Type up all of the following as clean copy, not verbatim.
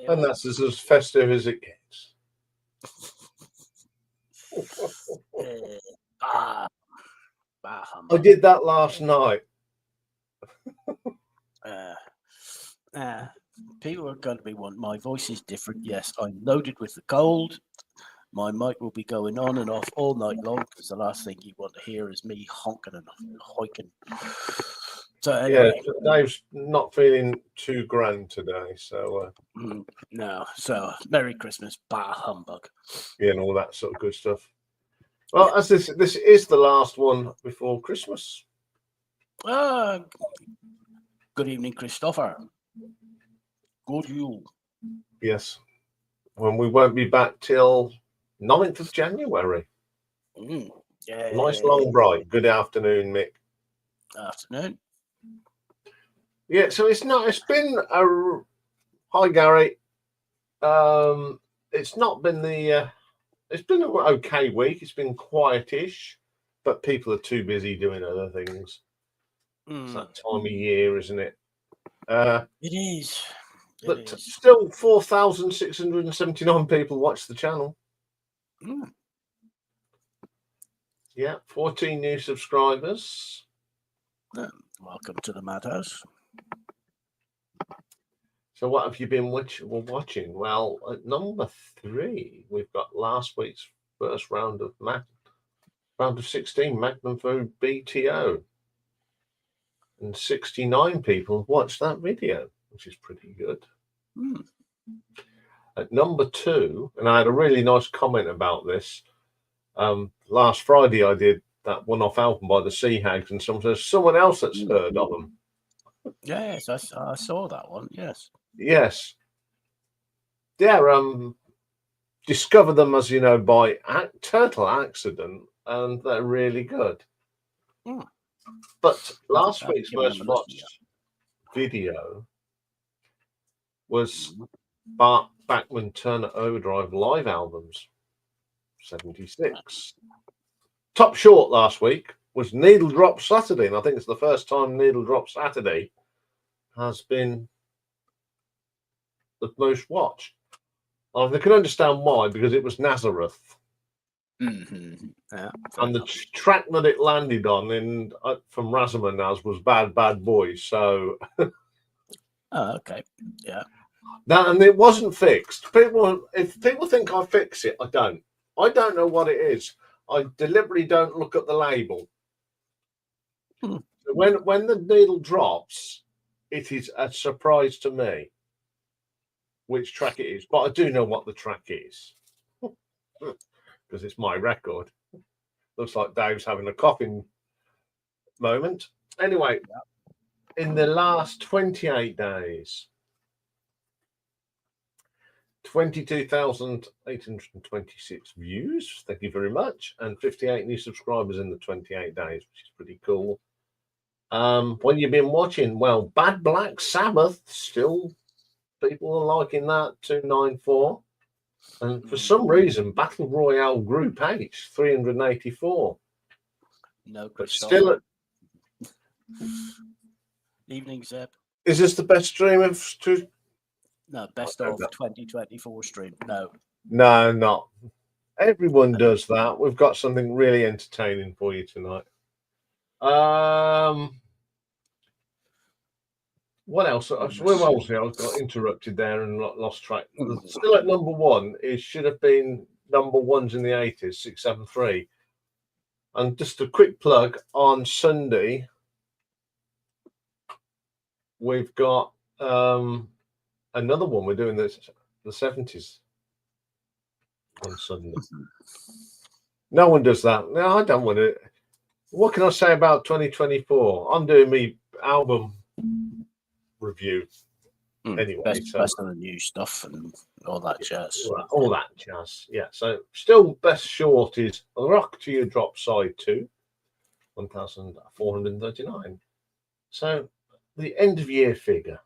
And that's as festive as it gets. I did that last night. People are going to be wanting. My voice is different. Yes, I'm loaded with the cold. My mic will be going on and off all night long because the last thing you want to hear is me honking and hoiking. So anyway, Dave's not feeling too grand today, so no. So Merry Christmas, bah humbug. Yeah, and all that sort of good stuff. Well, as this is the last one before Christmas. Good evening, Christopher. Good Yule. Yes, when we won't be back till 9th of January. Yeah. Nice long bright. Good afternoon, Mick. Afternoon. Yeah, so it's been a hi Gary. It's not been it's been an okay week. It's been quietish, but people are too busy doing other things. It's that time of year, isn't it? It is. But still 4,679 people watch the channel. Yeah, 14 new subscribers. Welcome to the Madhouse. So what have you been watching? Well, at number 3, we've got last week's first round of 16 Magnum Food BTO. And 69 people watched that video, which is pretty good. At number 2, and I had a really nice comment about this. Last Friday, I did that one-off album by the Sea Hags, and someone else that's heard of them. Yes, I saw that one. Yes. Yes. Yeah. Discovered them, as you know, by total accident, and they're really good. But last week's most watched video was Bart Bachman Turner Overdrive live albums, 76. Top short last week was Needle Drop Saturday, and I think it's the first time Needle Drop Saturday has been the most watched. I can understand why, because it was Nazareth. Yeah, and the track that it landed on from Razamanaz was Bad Bad Boy. So okay. Yeah. And it wasn't fixed. If people think I fix it, I don't. I don't know what it is. I deliberately don't look at the label. When the needle drops, it is a surprise to me which track it is. But I do know what the track is because it's my record. Looks like Dave's having a coughing moment. Anyway, in the last 28 days, 22,826 views. Thank you very much. And 58 new subscribers in the 28 days, which is pretty cool. When you've been watching, well, Bad Black Sabbath, still people are liking that, 294. And for some reason, Battle Royale Group H, 384. No, but still at... Evening, Zeb. Is this the best stream of... No, best of 2024 stream. No. No, not. Everyone does that. We've got something really entertaining for you tonight. What else? I got interrupted there and lost track. Still at number 1. It should have been number 1s in the 80s, 673. And just a quick plug, on Sunday, we've got another one. We're doing the 70s on Sunday. No one does that. No, I don't want to. What can I say about 2024? I'm doing me album review anyway. Best of the new stuff and all that jazz. All that jazz. Yeah. So still best short is Rock to Your Drop Side 2, 1,439. So the end of year figure.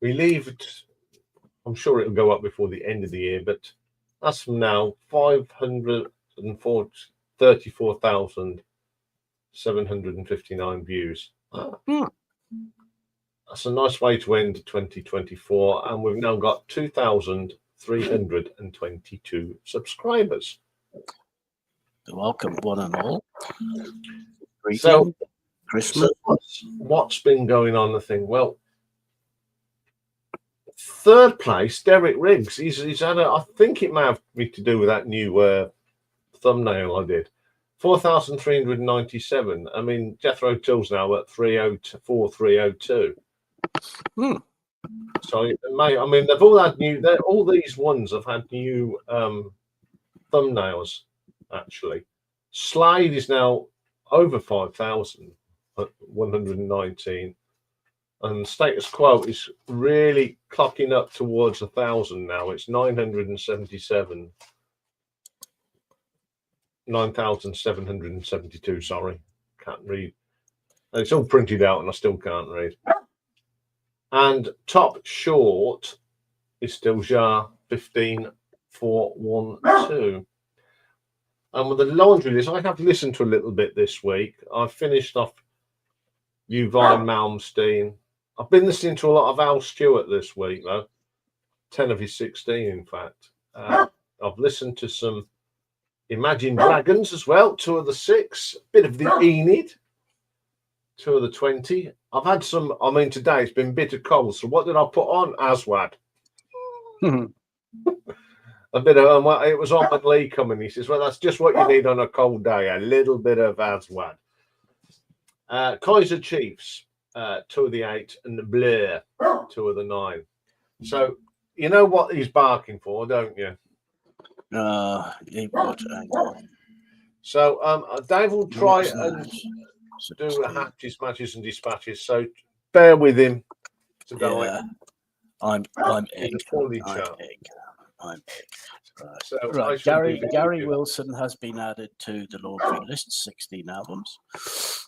We leave it, I'm sure it'll go up before the end of the year, but that's from now 534,759 views. That's a nice way to end 2024. And we've now got 2,322 subscribers. Welcome, one and all. So, Christmas. What's been going on? The thing. Well, third place, Derek Riggs. He's had I think it may have me to do with that new thumbnail I did. 4,397. I mean, Jethro Tull's now at 302. So, mate, I mean, they've all had all these ones have had new thumbnails, actually. Slade is now over 5,000 at 119. And Status Quo is really clocking up towards 1,000 now. It's 977. 9,772, sorry. Can't read. And it's all printed out and I still can't read. And Top Short is still Jar 15412. And with the laundry list, I have listened to a little bit this week. I've finished off Yvonne Malmsteen. I've been listening to a lot of Al Stewart this week, though. 10 of his 16, in fact. I've listened to some Imagine Dragons as well, 2 of the 6, a bit of the Enid, 2 of the 20. I've had some, I mean, today it's been bitter cold, so what did I put on? Aswad. A bit of, it was on when Lee coming, he says, well, that's just what you need on a cold day, a little bit of Aswad. Kaiser Chiefs, 2 of the 8, and the Blair, 2 of the 9. So, you know what he's barking for, don't you? He would. Hang on. So Dave will try and do hatches, matches, and dispatches. So bear with him today. Yeah, I'm egg. I'm egg. Right. So right. Gary Wilson has been added to the laundry list. 16 albums.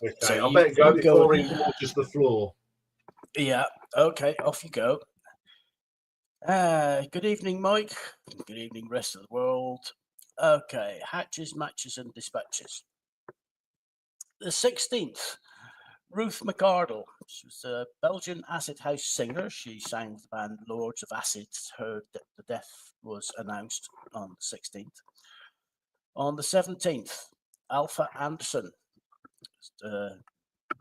Okay, so I better go before he watches the floor. Yeah. Okay. Off you go. Good evening, Mike. Good evening, rest of the world. Okay, hatches, matches, and dispatches. The 16th, Ruth McArdle. She was a Belgian acid house singer. She sang with the band Lords of Acid. Her the death was announced on the 16th. On the 17th, Alpha Anderson,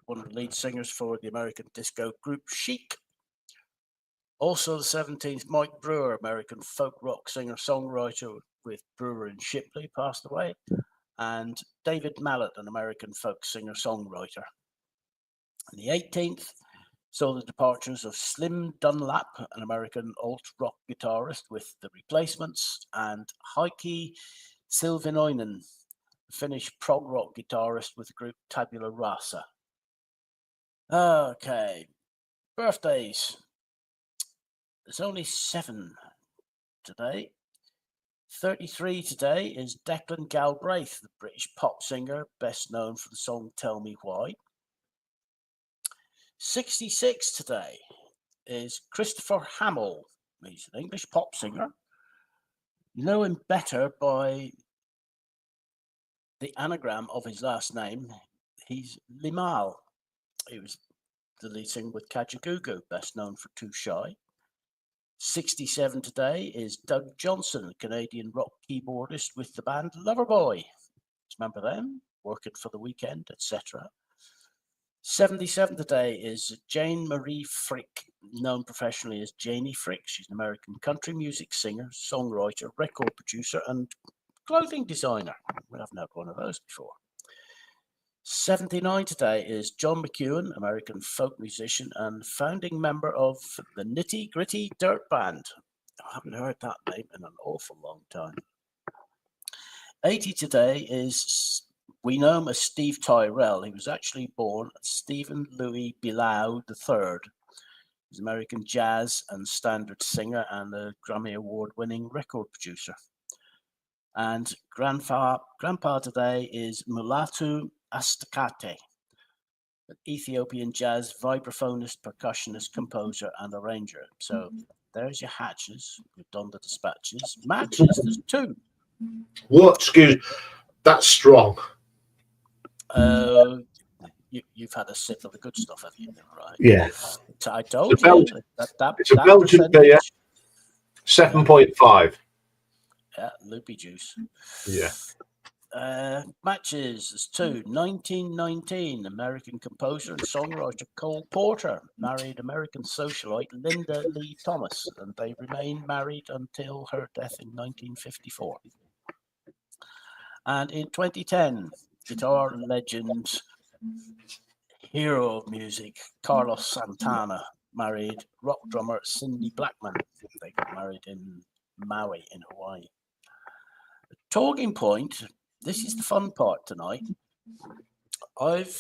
one of the lead singers for the American disco group Chic. Also the 17th, Mike Brewer, American folk rock singer-songwriter with Brewer and Shipley, passed away. And David Mallet, an American folk singer-songwriter. And the 18th saw the departures of Slim Dunlap, an American alt-rock guitarist with The Replacements, and Heikki Silvinoinen, a Finnish prog rock guitarist with the group Tabula Rasa. Okay, birthdays. There's only 7 today. 33 today is Declan Galbraith, the British pop singer, best known for the song Tell Me Why. 66 today is Christopher Hamill. He's an English pop singer. You know him better by the anagram of his last name. He's Limahl. He was the lead singer with Kajagoogoo, best known for Too Shy. 67 today is Doug Johnson, a Canadian rock keyboardist with the band Loverboy. Remember them? Working for the Weekend, etc. 77 today is Jane Marie Frick, known professionally as Janie Frick. She's an American country music singer, songwriter, record producer, and clothing designer. We haven't had one of those before. 79 today is John McEwen, American folk musician and founding member of the Nitty Gritty Dirt Band. I haven't heard that name in an awful long time. 80 today is, we know him as Steve Tyrell. He was actually born Stephen Louis Bilal III. He's an American jazz and standard singer and a Grammy Award-winning record producer. And grandpa today is Mulatu Astakate, an Ethiopian jazz vibraphonist, percussionist, composer, and arranger. So there's your hatches. We've done the dispatches. Matches, there's 2. What? Excuse, that's strong. You've had a sip of the good stuff, have you? Right. Yeah. I told you Belgian, that it's a Belgian beer, 7.5. Yeah, loopy juice. Yeah. Matches. There's two. 1919, American composer and songwriter Cole Porter married American socialite Linda Lee Thomas, and they remained married until her death in 1954. And in 2010, guitar legend, hero of music, Carlos Santana married rock drummer Cindy Blackman. They got married in Maui in Hawaii. Talking point. This is the fun part tonight. I've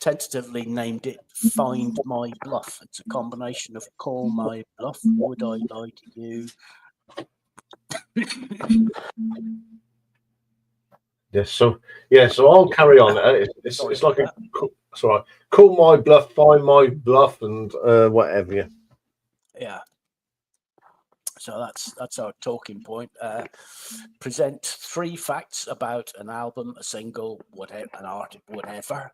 tentatively named it Find My Bluff. It's a combination of Call My Bluff, Would I Lie to You? Yes. So I'll carry on. It's like sorry. Call my bluff, find my bluff, and whatever. Yeah. Yeah. So that's our talking point. Present 3 facts about an album, a single, whatever, an artist, whatever.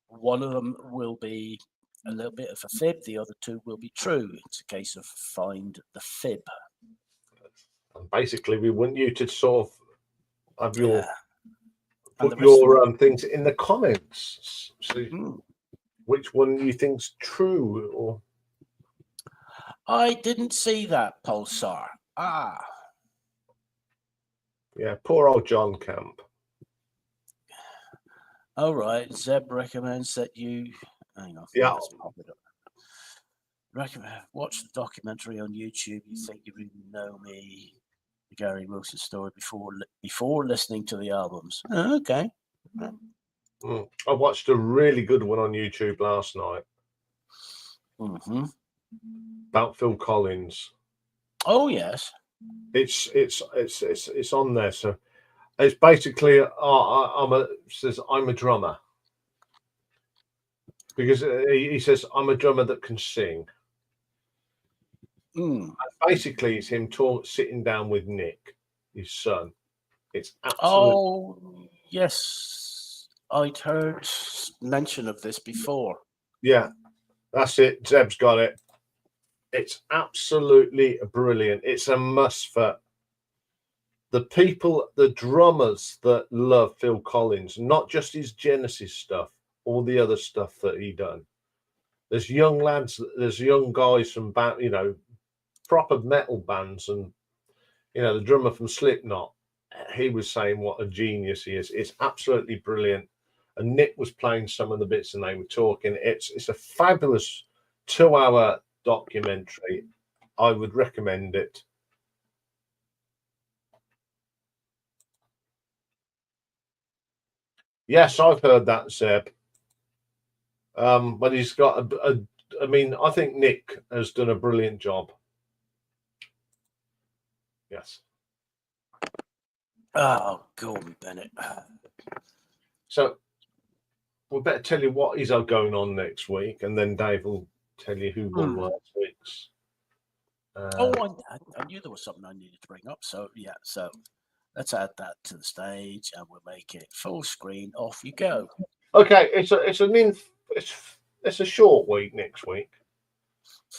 One of them will be a little bit of a fib. The other 2 will be true. It's a case of find the fib. And basically, we want you to sort of have your And put your things in the comments. So which one you think's true or. I didn't see that, Pulsar. Yeah, poor old John Camp. All right. Zeb recommends that you hang on. Yeah. Watch the documentary on YouTube. You think you really know me, the Gary Wilson story before listening to the albums. Okay. I watched a really good one on YouTube last night. About Phil Collins. Oh yes, it's on there. So it's basically I'm a drummer because he says I'm a drummer that can sing. And basically, it's him sitting down with Nick, his son. It's absolutely. Oh yes, I'd heard mention of this before. Yeah, that's it. Zeb's got it. It's absolutely brilliant. It's a must for the people, the drummers that love Phil Collins, not just his Genesis stuff, all the other stuff that he done. There's young lads, there's young guys from proper metal bands, and the drummer from Slipknot. He was saying what a genius he is. It's absolutely brilliant. And Nick was playing some of the bits, and they were talking. It's a fabulous 2-hour documentary. I would recommend it. Yes, I've heard that, Zeb. But he's got I think Nick has done a brilliant job. Yes. Oh, Gordon Bennett. So we better tell you what is going on next week, and then Dave will tell you who won last week's. I knew there was something I needed to bring up. So yeah, let's add that to the stage, and we'll make it full screen. Off you go. Okay, it's a short week next week,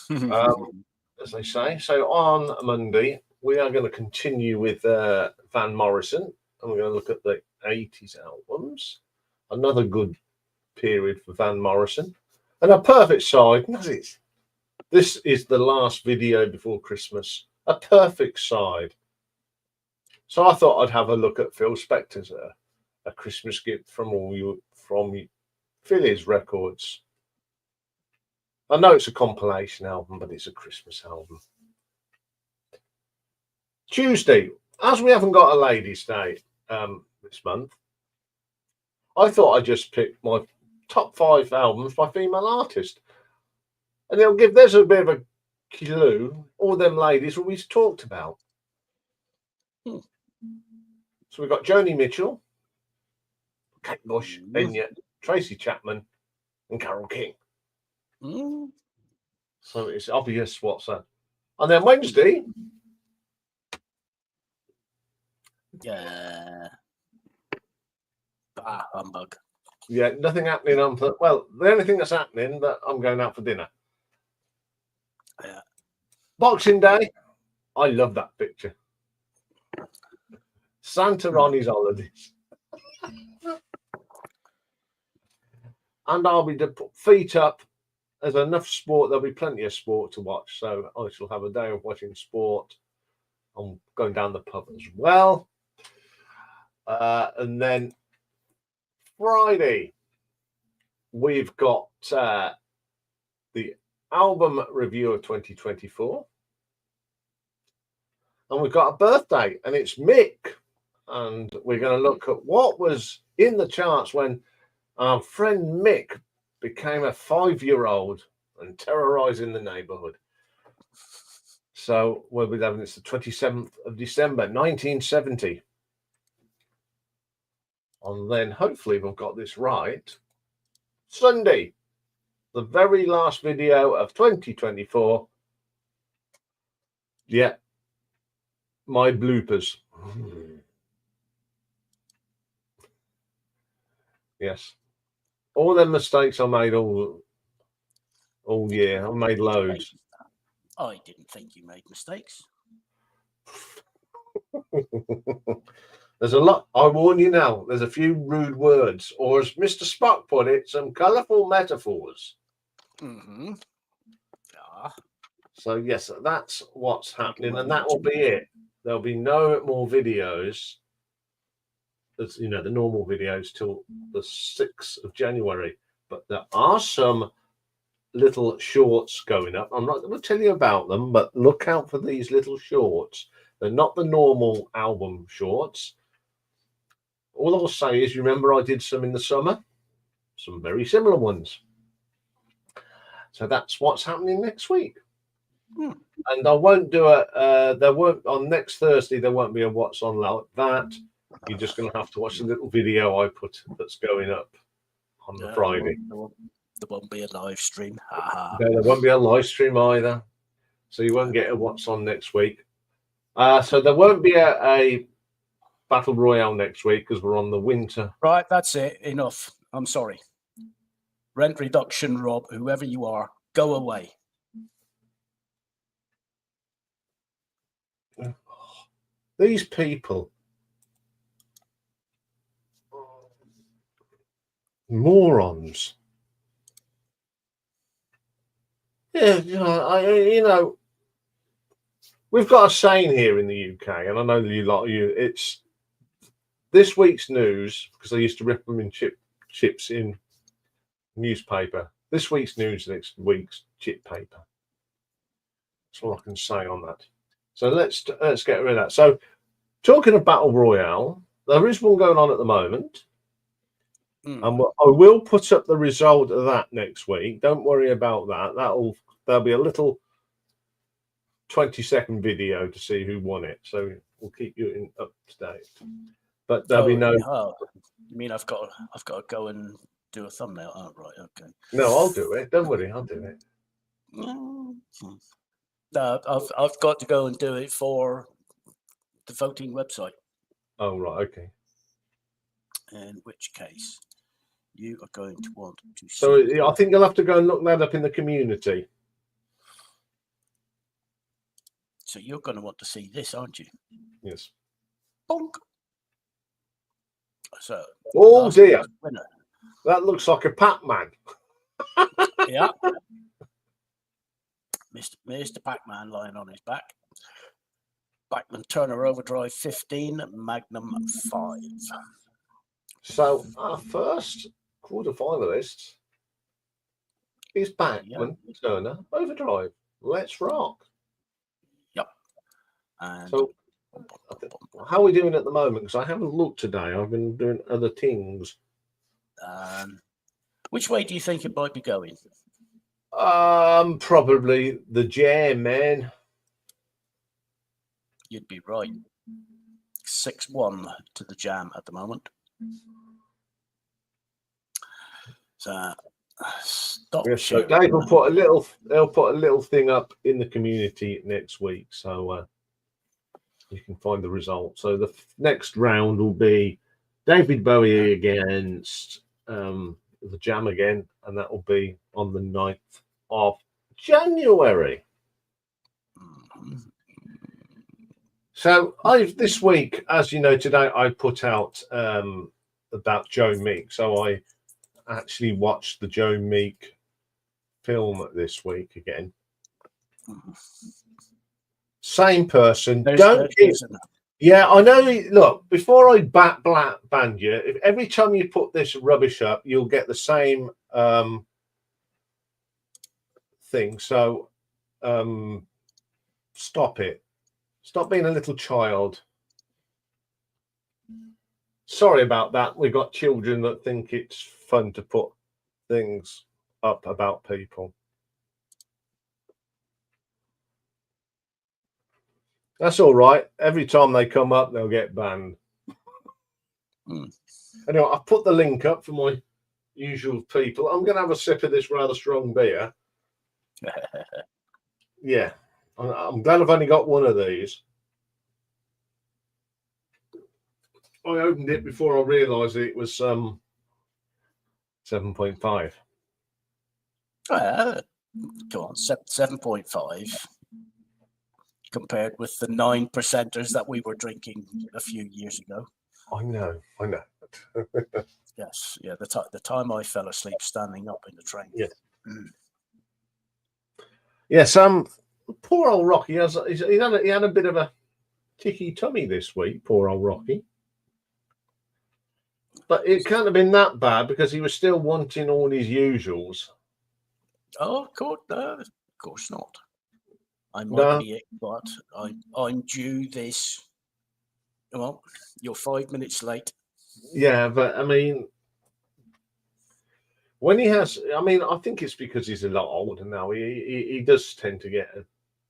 as they say. So on Monday we are going to continue with Van Morrison, and we're going to look at the 80s albums. Another good period for Van Morrison, and a perfect side. This is the last video before Christmas. A perfect side. So I thought I'd have a look at Phil Spector's a Christmas gift from Philly's Records. I know it's a compilation album, but it's a Christmas album. Tuesday, as we haven't got a ladies' day this month, I thought I'd just pick my top 5 albums by female artists. And there's a bit of a clue, all them ladies we talked about. So we've got Joni Mitchell, Kate Bush, Enya, Tracy Chapman, and Carole King. So it's obvious what's that. And then Wednesday. Humbug. Yeah, nothing happening on. Well, the only thing that's happening that I'm going out for dinner. Yeah. Boxing Day. I love that picture. Santa on his holidays. And I'll be feet up. There's enough sport. There'll be plenty of sport to watch. So I shall have a day of watching sport. I'm going down the pub as well. And then Friday, we've got the album review of 2024. And we've got a birthday, and it's Mick. And we're going to look at what was in the charts when our friend Mick became a 5-year-old and terrorizing the neighborhood. So we'll be having this the 27th of December, 1970. And then hopefully we've got this right. Sunday, the very last video of 2024. Yeah, my bloopers. Yes. All them mistakes I made all year. I made loads. I didn't think you made mistakes. There's a lot. I warn you now. There's a few rude words, or as Mr. Spock put it, some colourful metaphors. Mm-hmm. Yeah. So yes, that's what's happening, and that will be it. There'll be no more videos. As you know, the normal videos till the 6th of January. But there are some little shorts going up. I'm not going to tell you about them, but look out for these little shorts. They're not the normal album shorts. All I'll say is, you remember I did some in the summer, some very similar ones. So that's what's happening next week. And I won't do there won't, on next Thursday, there won't be a what's on like that. You're just going to have to watch the little video I put that's going up on the Friday. There won't be a live stream. No, there won't be a live stream either. So you won't get a what's on next week. So there won't be a Battle Royale next week because we're on the winter. Right, that's it. Enough. I'm sorry. Rent reduction, Rob, whoever you are, go away. These people. Morons. Yeah, you know, we've got a saying here in the UK, and I know that it's this week's news, because I used to rip them in chips in newspaper. This week's news, next week's chip paper. That's all I can say on that. So let's get rid of that. So talking of Battle Royale, there is one going on at the moment. And I will put up the result of that next week. Don't worry about that. There'll be a little 20-second video to see who won it. So we'll keep you up to date. But there'll be no. Oh, you mean I've got to go and do a thumbnail? Oh, right, okay. No, I'll do it. Don't worry, I'll do it. No, I've got to go and do it for the voting website. Oh, right, okay. In which case, you are going to want to. So I think you'll have to go and look that up in the community. So you're going to want to see this, aren't you? Yes. Bonk. So. Oh dear. Winner. That looks like a Pac-Man. Yeah. Mr. Pac-Man lying on his back. Bachman Turner Overdrive 15, Magnum 5. So our first quarter-finalist is Bachman Turner Overdrive. Let's rock. Yep. And so how are we doing at the moment? Because I haven't looked today. I've been doing other things. Which way do you think it might be going? Probably the jam, man. You'd be right. 6-1 to the jam at the moment. So stop. Yes, so Dave will put a little. They'll put a little thing up in the community next week, so you can find the result. So the next round will be David Bowie against the jam again, and that will be on the 9th of January. So this week, as you know, today I put out about Joe Meek. So I actually watched the Joe Meek film this week again. Same person. Yeah, I know. Look, before I ban you, if every time you put this rubbish up, you'll get the same thing. So stop it. Stop being a little child. Sorry about that. We've got children that think it's fun to put things up about people. That's all right. Every time they come up, they'll get banned. Anyway, I've put the link up for my usual people. I'm going to have a sip of this rather strong beer. Yeah, I'm glad I've only got one of these. I opened it before I realised it was 7.5. Go on, 7.5. Compared with the 9%ers that we were drinking a few years ago. I know. Yes, yeah. The time I fell asleep standing up in the train. Yeah. Yes. Poor old Rocky he had a bit of a ticky tummy this week. Poor old Rocky. But it can't have been that bad because he was still wanting all his usuals. Oh, of course not. I might be it, but I'm due this. Well, you're 5 minutes late. Yeah, but I mean, when he has, I mean, I think it's because he's a lot older now. He does tend to get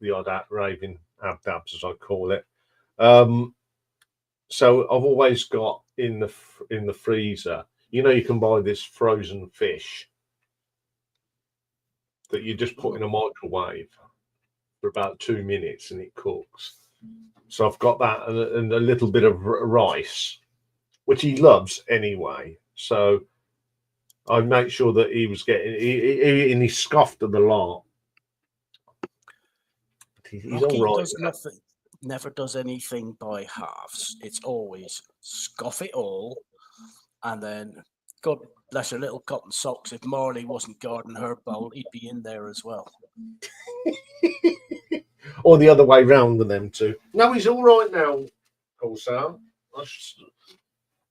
the odd raving abdabs, as I call it. So I've always got in the freezer. You know, you can buy this frozen fish that you just put in a microwave for about 2 minutes and it cooks. So I've got that and a little bit of rice, which he loves anyway. So I make sure that he was getting, he scoffed at the lot. He's all right. Does nothing, never does anything by halves. It's always scoff it all, and then God bless her little cotton socks. If Marley wasn't guarding her bowl, he'd be in there as well. Or the other way round with them two. No, he's all right now, old Sam.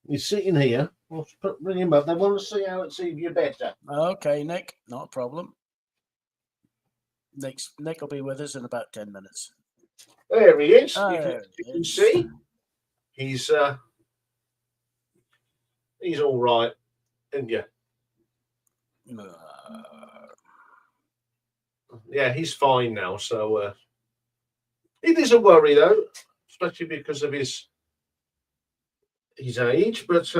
He's sitting here. I'll bring him up. They want to see if you're better. Okay, Nick, not a problem. Nick will be with us in about 10 minutes. There he is. You can see. He's all right, isn't you? Yeah, he's fine now. So it is a worry though, especially because of his age. But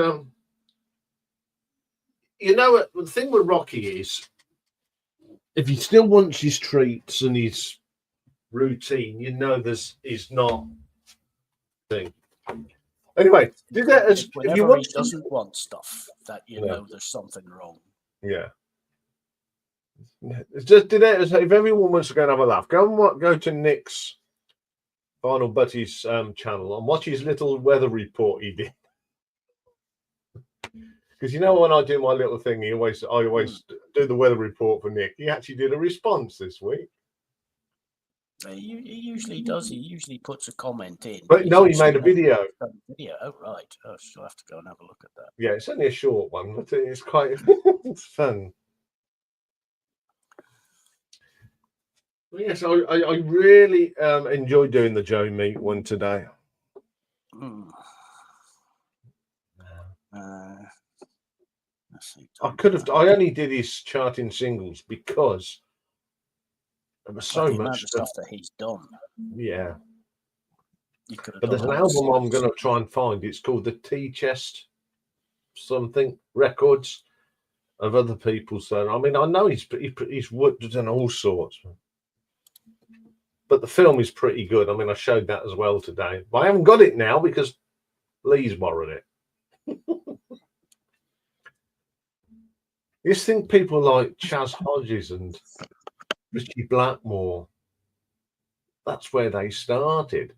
you know, the thing with Rocky is, if he still wants his treats and his routine, you know, he's not thing. Anyway, whenever he doesn't want stuff, that you know there's something wrong. Yeah. If everyone wants to go and have a laugh, go to Nick's Final Buddy's channel and watch his little weather report he did. Because you know, when I do my little thing, I always do the weather report for Nick. He actually did a response this week. He usually does. He usually puts a comment in. But no, he made a video. Oh, right. Oh, so I'll have to go and have a look at that. Yeah, it's only a short one, but it's quite it's fun. Yes, I really enjoyed doing the Joe Meek one today. I only did his charting singles because there was so much stuff that he's done. Yeah. But there's an album I'm going to try and find. It's called the T-Chest something records of other people's. So I mean, I know he's worked on all sorts, but the film is pretty good. I mean, I showed that as well today, but I haven't got it now because Lee's borrowed it. You just think people like Chaz Hodges and Richie Blackmore, that's where they started.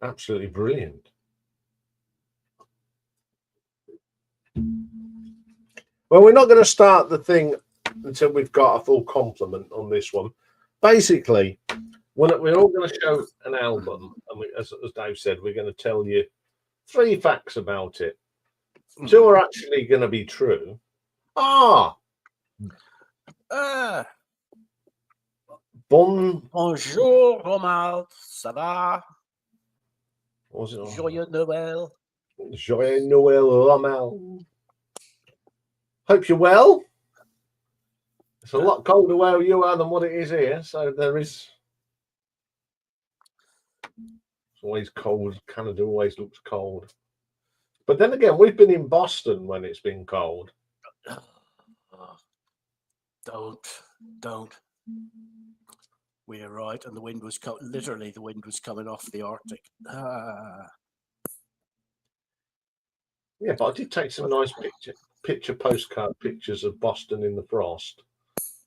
Absolutely brilliant. Well, we're not going to start the thing until we've got a full complement on this one. Basically, we're all going to show an album, and as Dave said, we're going to tell you 3 facts about it. 2 are actually going to be true. Bonjour, Romuald. Ça va? What was it? Joyeux Noël. Joyeux Noël, Rommel. Hope you're well. It's a lot colder where you are than what it is here, so there is. It's always cold. Canada always looks cold. But then again, we've been in Boston when it's been cold. Don't. We arrived, and the wind was literally the wind was coming off the Arctic. Yeah, but I did take some nice postcard pictures of Boston in the frost.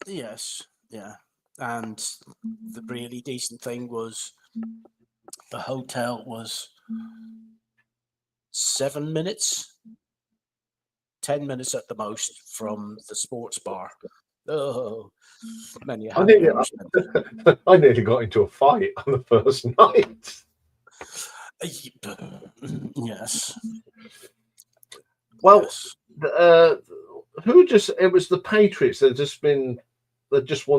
Yes, yeah. And the really decent thing was the hotel was 7 minutes, 10 minutes at the most from the sports bar. Oh, many I nearly got into a fight on the first night. Yes. Well, yes. It was the Patriots that just won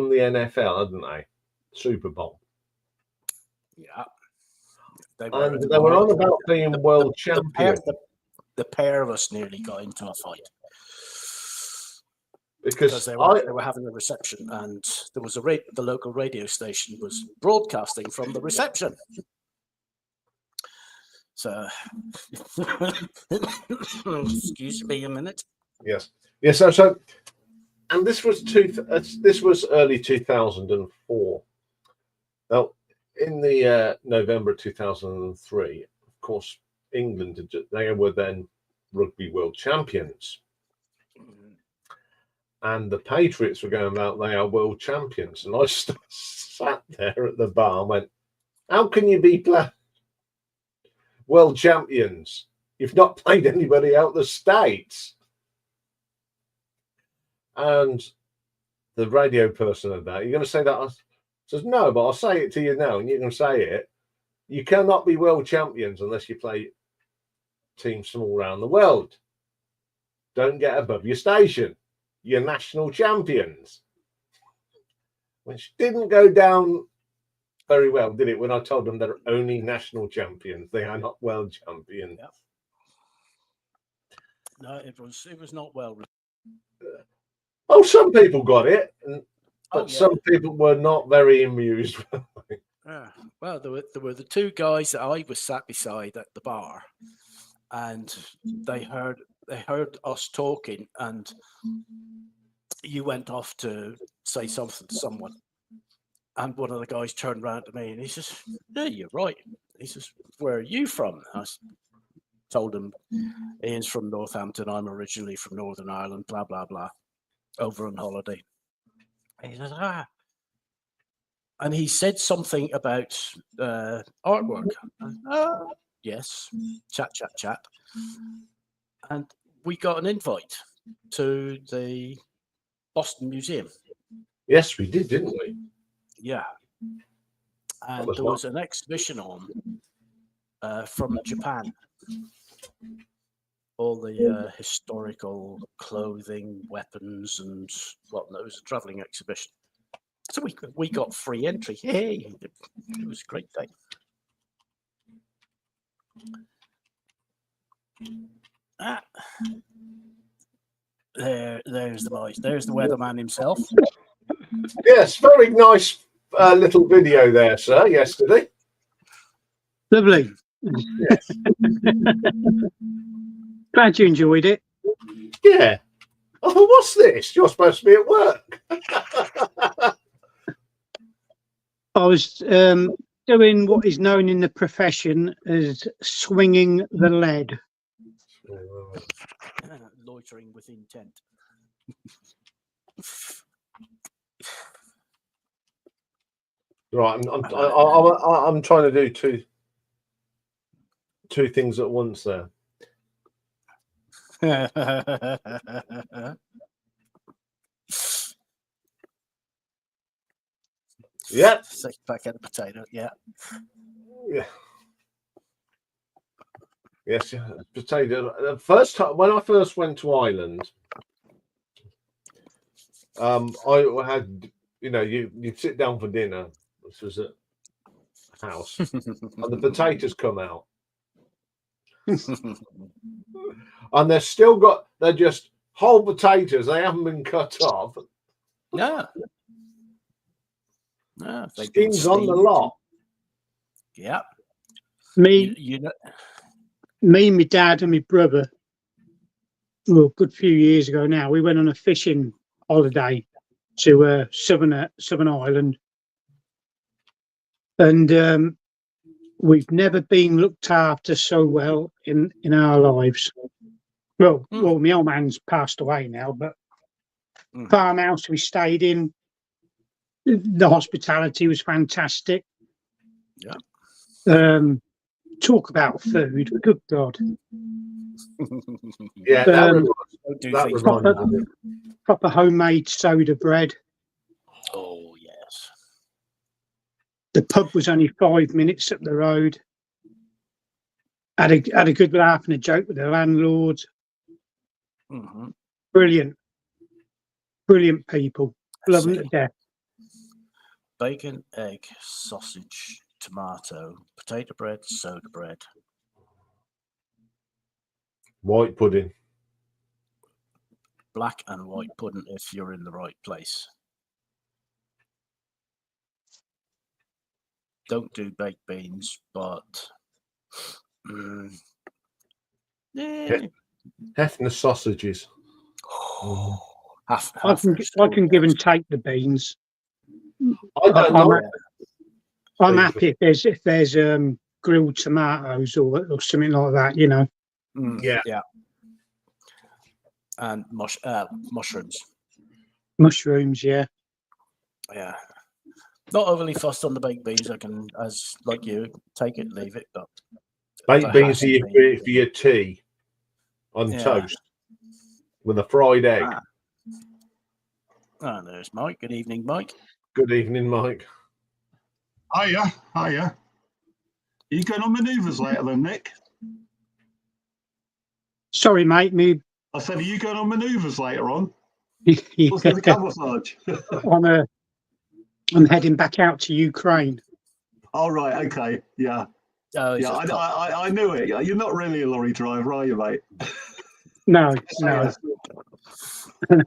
the NFL, hadn't they? Super Bowl. Yeah. They were on about being world champions. The pair of us nearly got into a fight. Because they were having a reception, and there was the local radio station was broadcasting from the reception. So, excuse me a minute. Yes. So, and this was early 2004. Now, in the November 2003, of course, England, they were then rugby world champions. And the Patriots were going about, they are world champions. And I sat there at the bar and went, how can you be world champions? You've not played anybody out the States. And the radio person of that, you're going to say that? I says, no, but I'll say it to you now, and you're going to say it. You cannot be world champions unless you play teams from all around the world. Don't get above your station. You're national champions. Which didn't go down very well, did it? When I told them they're only national champions, they are not world champions. Yep. No, it was not well. Oh, some people got it, but some people were not very amused. Well, there were the 2 guys that I was sat beside at the bar, and they heard us talking, and you went off to say something to someone, and one of the guys turned around to me and he says, "Yeah, you're right." He says, "Where are you from?" I told him, "Iain's from Northampton. I'm originally from Northern Ireland. Blah blah blah, over on holiday." And he says, and he said something about artwork. Yes, chat, and we got an invite to the Boston Museum. Yes, we did, didn't we? Yeah. And there was an exhibition on from Japan. All the historical clothing, weapons, and whatnot. It was a traveling exhibition. So we got free entry. Hey, it was a great day. There's the voice. There's the weatherman himself. Yes, very nice little video there, sir, yesterday. Lovely. Yes. Glad you enjoyed it. Yeah. I thought, what's this? You're supposed to be at work. I was doing what is known in the profession as swinging the lead. Loitering with intent. Right, I'm trying to do two things at once there. Yeah. 6 packet of potato. Yeah. Yeah. Yes, yeah. Potato. The first time when I first went to Ireland, I had, you'd sit down for dinner. This was at a house, and the potatoes come out, and they're just whole potatoes. They haven't been cut off. No. No, Skins on the lot. Yeah. Me, You know. me, my dad, and my brother. Well, a good few years ago now, we went on a fishing holiday to Southern Ireland, and we've never been looked after so well in our lives. Well, my old man's passed away now, but farmhouse we stayed in, the hospitality was fantastic. Yeah. Talk about food, good God. Yeah, proper homemade soda bread. Oh yes. The pub was only 5 minutes up the road. Had a good laugh and a joke with the landlord. Mm-hmm. Brilliant people. Love them to death. Bacon, egg, sausage, tomato, potato bread, soda bread. White pudding. Black and white pudding if you're in the right place. Don't do baked beans, but Hefner sausages. I can give and take the beans. I don't know. I'm happy if there's grilled tomatoes or something like that, Yeah. And mushrooms. Mushrooms, yeah. Yeah. Not overly fussed on the baked beans. I can, as like you, take it, leave it. But baked beans are for your tea on toast with a fried egg. Ah, there's Mike. Good evening, Mike. Good evening, Mike. Hiya. Are you going on manoeuvres later then, Nick? Sorry, mate. I said, are you going on manoeuvres later on? What's the camouflage? I'm heading back out to Ukraine. Oh, right. Okay. Yeah. Yeah, I knew it. You're not really a lorry driver, are you, mate? No.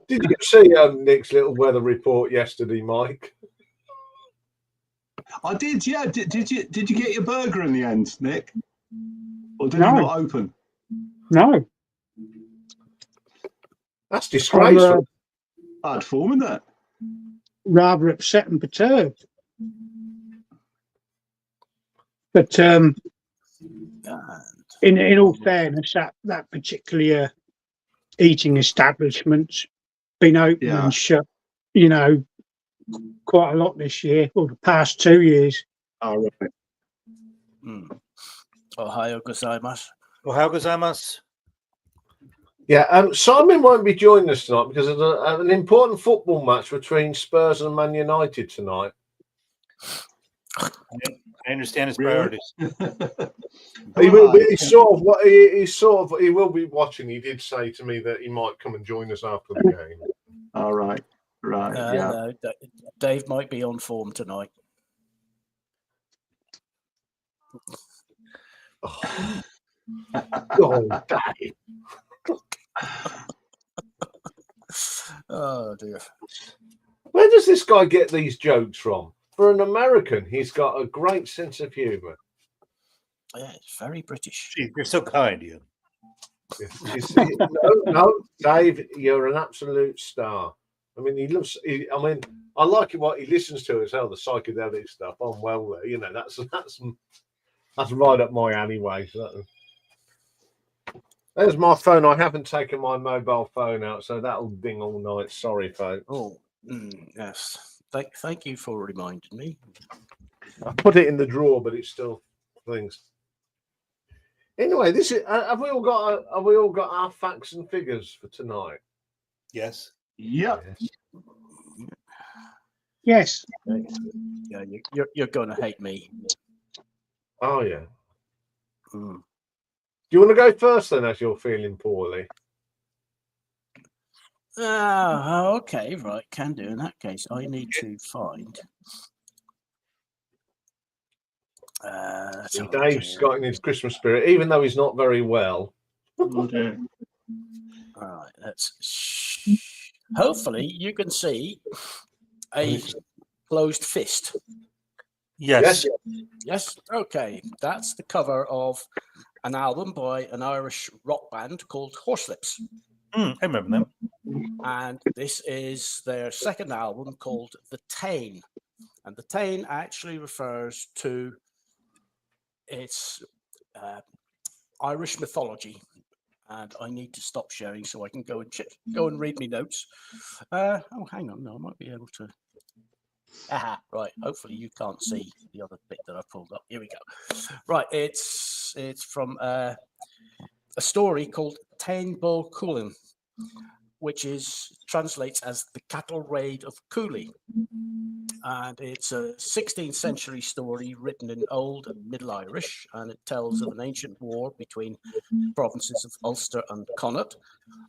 Did you see Nick's little weather report yesterday, Mike? I did, yeah. Did you get your burger in the end, Nick? Or did it not open? No. That's disgraceful. Bad form, isn't it? Rather upset and perturbed. But in all fairness, that particular eating establishment's been open and shut, quite a lot this year, or the past 2 years. Oh, right. Ohio gozaimasu. Ohio gozaimasu. Yeah, Simon won't be joining us tonight because of an important football match between Spurs and Man United tonight. I understand his priorities. He will be watching. He did say to me that he might come and join us after the game. All right. No, Dave might be on form tonight. Oh, Dave. Oh dear. Where does this guy get these jokes from? For an American, he's got a great sense of humour. Yeah, it's very British. Gee, you're so kind, Iain. No, Dave, you're an absolute star. I mean, I like what he listens to as well, the psychedelic stuff on Well there. That's right up my alleyway. So. There's my phone. I haven't taken my mobile phone out, so that'll ding all night. Sorry, folks. Oh, yes. Thank you for reminding me. I put it in the drawer, but it's still things. Anyway, this is. Have we all got our facts and figures for tonight? Yes. Yep. Yes. Yeah, you're going to hate me. Oh yeah. Do you want to go first then, as you're feeling poorly? Okay, right, can do. In that case, I need to find. Dave's got in his Christmas spirit, even though he's not very well. Okay. All right, let's. Hopefully, you can see a closed fist. Yes. Yes. Okay, that's the cover of an album by an Irish rock band called Horselips. I remember them. And this is their second album called The Tain. And The Tain actually refers to its Irish mythology. And I need to stop sharing so I can go and read me notes. Oh, hang on. No, I might be able to. Right. Hopefully you can't see the other bit that I pulled up. Here we go. Right. It's from a story called Tain Bo Coolin, which translates as the cattle raid of Cooley. And it's a 16th century story written in Old and Middle Irish, and it tells of an ancient war between provinces of Ulster and Connaught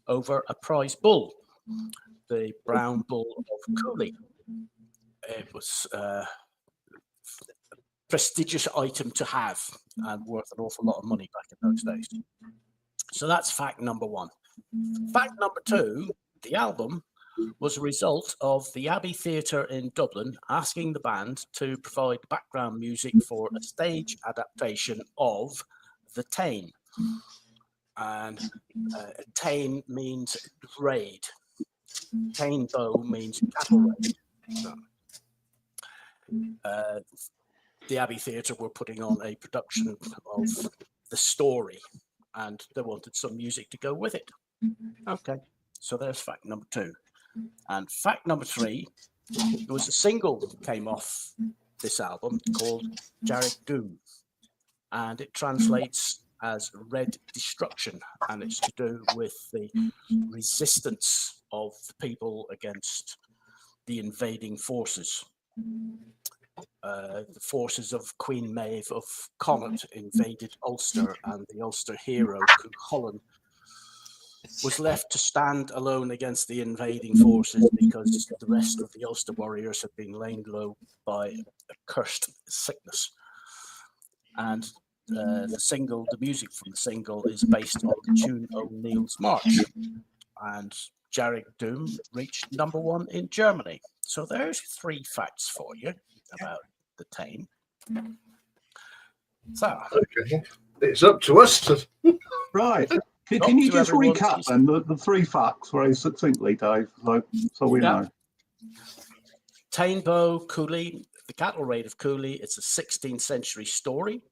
over a prize bull, the brown bull of Cooley. It was a prestigious item to have and worth an awful lot of money back in those days. So that's fact number one. Fact number two, the album was a result of the Abbey Theatre in Dublin asking the band to provide background music for a stage adaptation of The Tain. And Tain means raid. Tain Bo means cattle raid. So, the Abbey Theatre were putting on a production of the story, and they wanted some music to go with it. Okay, so there's fact number two. And fact number three, there was a single that came off this album called Jarek Doom, and it translates as Red Destruction, and it's to do with the resistance of the people against the invading forces. The forces of Queen Maeve of Connaught invaded Ulster, and the Ulster hero, Cuchulainn, was left to stand alone against the invading forces because the rest of the Ulster warriors had been laid low by a cursed sickness. And the music from the single is based on the tune O'Neill's March. And Jarek Doom reached number one in Germany. So there's three facts for you about The Tain. So, okay, it's up to us to. Right. Can you just recap then the three facts very succinctly, Dave, so we know? Tain Bo Cooley, the cattle raid of Cooley. It's a 16th century story.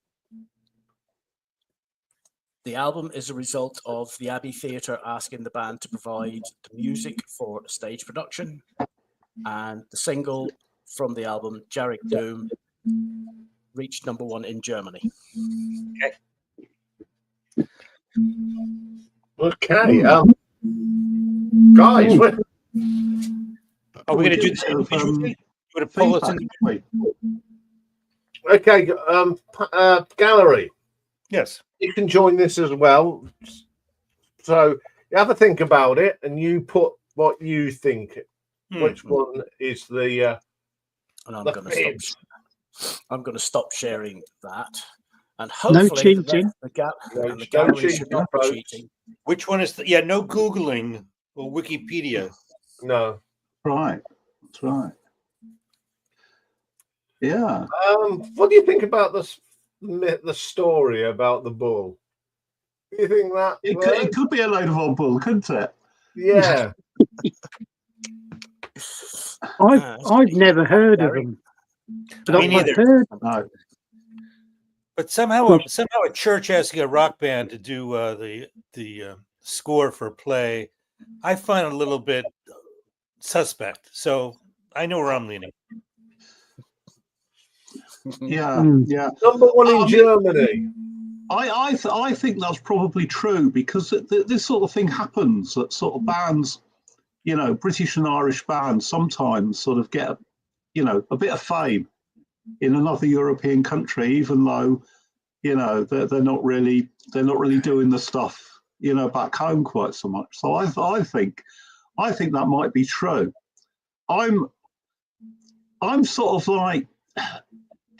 The album is a result of the Abbey Theatre asking the band to provide the music for a stage production. And the single from the album, Jarek Doom, reached number one in Germany. Okay. Guys, are we going to do this individually? We're going to pull us in. Okay, gallery. Yes. You can join this as well. So you have a think about it, and you put what you think. Which one is the? And I'm going to stop sharing that. And hopefully, no cheating. The gallery should not be cheating. Which one is no Googling or Wikipedia? No. Right. That's right. Yeah. What do you think about the story about the bull? Do you think that it could be a load of old bull, couldn't it? Yeah. I've never heard of them, but I've heard. No. But somehow a church asking a rock band to do the score for a play, I find a little bit suspect. So I know where I'm leaning. Yeah, yeah. Number one in Germany. I think that's probably true because this sort of thing happens that sort of bands, British and Irish bands sometimes sort of get, a bit of fame in another European country, even though, they're not really doing the stuff, back home quite so much. So I think that might be true. I'm sort of like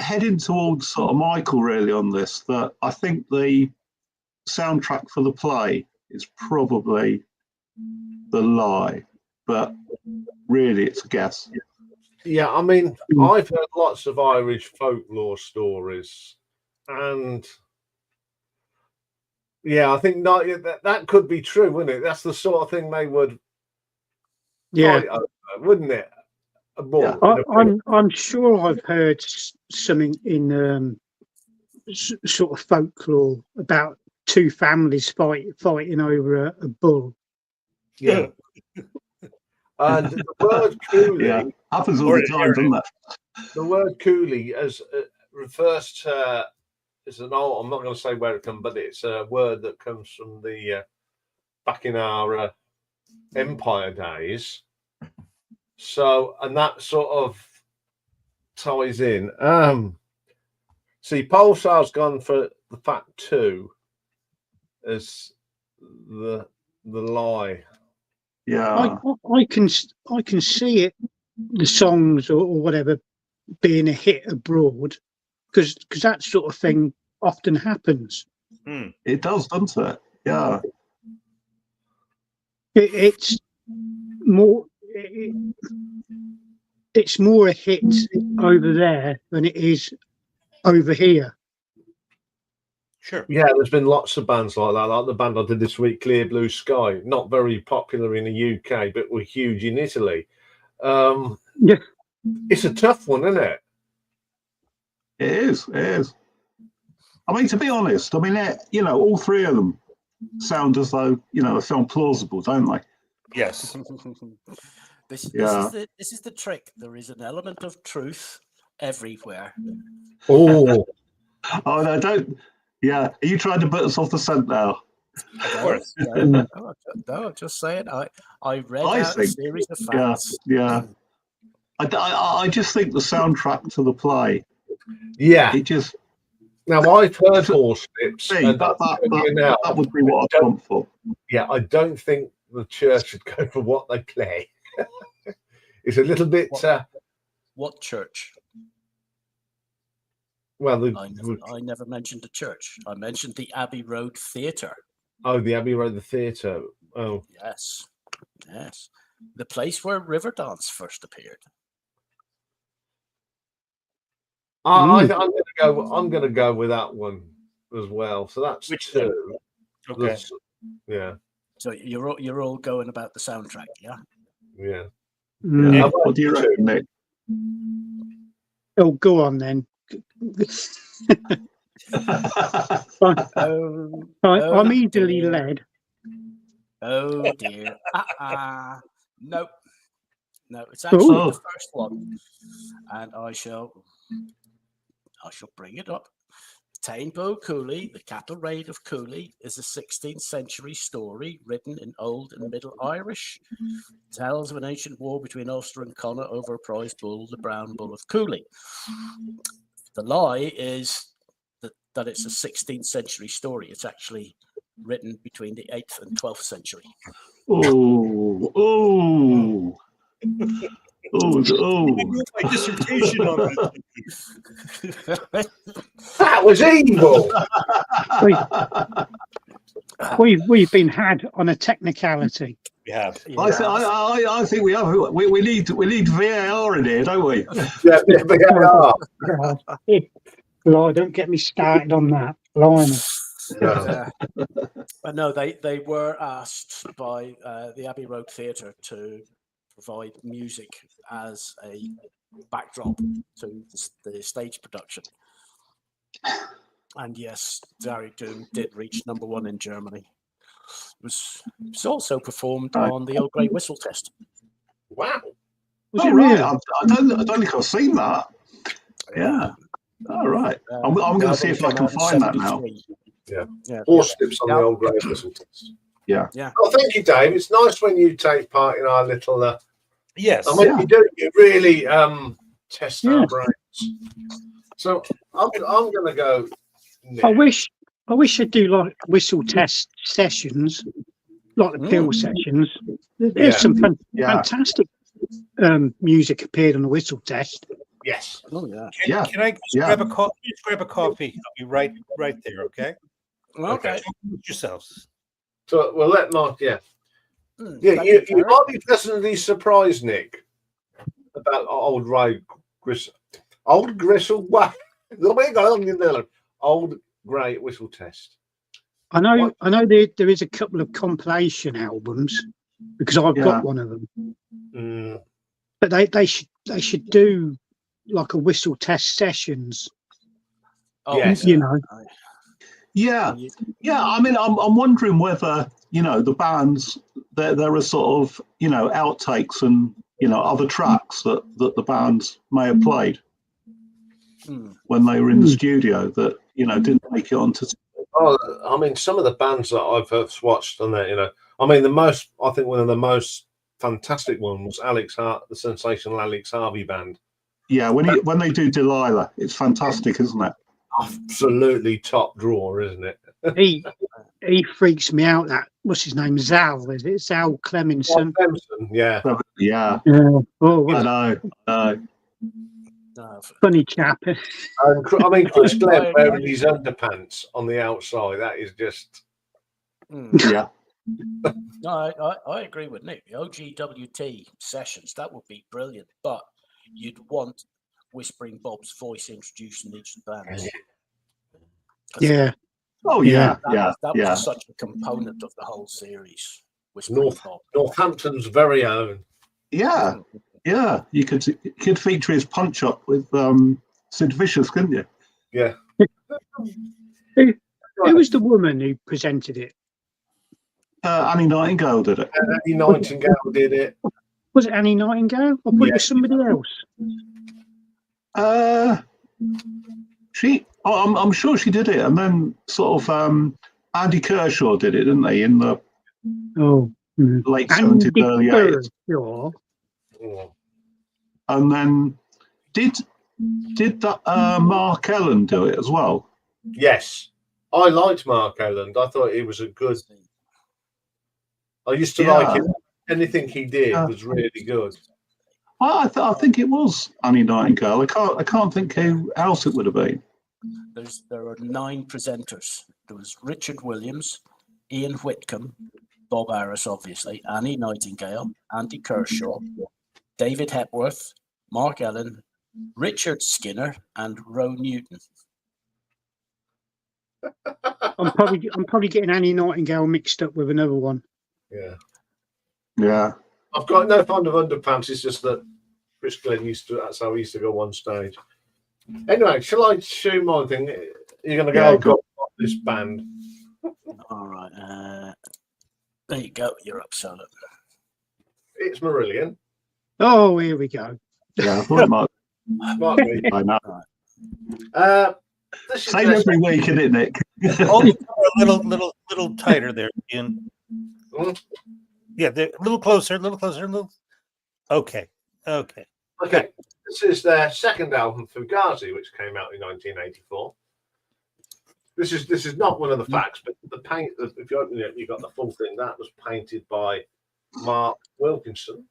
heading towards sort of Michael really on this, that I think the soundtrack for the play is probably The Lie, but really it's a guess. Yeah, I mean, I've heard lots of Irish folklore stories, and yeah, I think that could be true, wouldn't it? That's the sort of thing they would fight over, wouldn't it? Yeah. I'm sure I've heard something in sort of folklore about two families fighting over a bull. Yeah. And the word coolie happens all the time, doesn't it? The word coolie refers to it's an old. I'm not going to say where it comes, but it's a word that comes from the back in our empire days. So, and that sort of ties in. See, Pulsar's gone for the fact 2 as the lie. Yeah, I can see it, the songs or whatever being a hit abroad, because that sort of thing often happens. It does, doesn't it? Yeah. It's more a hit over there than it is over here. Sure. Yeah, there's been lots of bands like that, like the band I did this week, Clear Blue Sky. Not very popular in the UK, but were huge in Italy. Yeah, it's a tough one, isn't it? It is. It is. I mean, to be honest, all three of them sound as though they sound plausible, don't they? Yes. This is the trick. There is an element of truth everywhere. Oh. Oh no! Don't. Yeah, are you trying to put us off the scent now? Of course. No, I'm just saying. I read out a series of facts. Yeah. I just think the soundtrack to the play. Yeah. It just. Now I've heard horse lips, and that would be what I'd want for. Yeah, I don't think the church should go for what they play. It's a little bit. What church? Well, I never mentioned the church. I mentioned the Abbey Road Theatre. Oh, the Abbey Road Theatre. Oh, yes, the place where Riverdance first appeared. I'm going to go with that one as well. So that's Which 2. Okay. Yeah. So you're all going about the soundtrack, yeah? Yeah. What do you reckon, Nick? Oh, go on then. I'm easily led. Oh dear. Nope. No, it's actually the first one. And I shall bring it up. Tainbo Cooley, the Cattle Raid of Cooley, is a 16th century story written in Old and Middle Irish. It tells of an ancient war between Ulster and Connacht over a prize bull, the Brown Bull of Cooley. The lie is that it's a 16th century story. It's actually written between the 8th and 12th century. Oh. My dissertation on that. That was evil. We've been had on a technicality. We have. Yeah. I think we have. We need VAR in here, don't we? Yeah, VAR. Lord, don't get me started on that. But no, they were asked by the Abbey Road Theatre to provide music as a backdrop to the stage production. And yes, Derek Doom did reach #1 in Germany. It was also performed on the Old Grey Whistle Test. Wow. Was it right. really? I don't think I've seen that. Yeah. All right. I'm going to see if I can find that now. Yeah. Four slips on the Old Grey Whistle Test. Yeah. Oh, thank you, Dave. It's nice when you take part in our little. Yes. I mean, you do. You really test our brains. So I'm going to go. Nick. I wish they'd do like whistle test sessions, like the Peel sessions. There's some fantastic music appeared on the whistle test. Yes. Oh yeah. Can I just grab a coffee? Just grab a coffee. I'll be right there. Okay. Okay. Yourselves. So we'll let Mark. Yeah. You might be pleasantly surprised, Nick, about Old Grey Whistle Test. I know there is a couple of compilation albums because I've got one of them. But they should do like a whistle test sessions. Oh, yes. You know. Yeah. I mean, I'm wondering whether the bands there are sort of outtakes and other tracks that the bands may have played when they were in the studio that didn't make it onto. Oh, I mean, some of the bands that I've watched on there, I mean, I think one of the most fantastic ones was the sensational Alex Harvey band. Yeah, when they do Delilah, it's fantastic, isn't it? Absolutely top drawer, isn't it? He freaks me out. That what's his name? Zal, is it? Zal Clemenson. Yeah. Oh, I know. Funny chap. I mean, Chris Glenn wearing his underpants on the outside. That is just. Yeah. No, I agree with Nick. The OGWT sessions, that would be brilliant, but you'd want Whispering Bob's voice introducing each of the bands. Yeah. Oh yeah, that was such a component of the whole series. Whispering Bob. Northampton's very own. Yeah. You could feature his punch up with Sid Vicious, couldn't you? Yeah. Who was the woman who presented it? Annie Nightingale did it. Annie Nightingale did it. Was it Annie Nightingale? I thought it was somebody else. I'm sure she did it, and then sort of Andy Kershaw did it, didn't they? In the late 70s, early 80s. And then did that Mark Ellen do it as well? Yes, I liked Mark Ellen. I thought he was a good. I used to like him. Anything he did was really good. I think it was Annie Nightingale. I can't think who else it would have been. There are 9 presenters. There was Richard Williams, Ian Whitcomb, Bob Harris, obviously, Annie Nightingale, Andy Kershaw, David Hepworth, Mark Ellen, Richard Skinner, and Roe Newton. I'm probably getting Annie Nightingale mixed up with another one. Yeah. I've got no fond of underpants. It's just that Chris Glenn that's how he used to go on stage. Anyway, shall I show my thing? You're going to go on this band. All right. There you go. You're up, Solid. It's Marillion. Oh, here we go. Yeah, Might be. I know. Same every week, isn't it, Nick? Only a little tighter there, Ian. Yeah, a little closer. Okay. This is their second album, Fugazi, which came out in 1984. This is not one of the facts, but the paint. If you got the full thing, that was painted by Mark Wilkinson.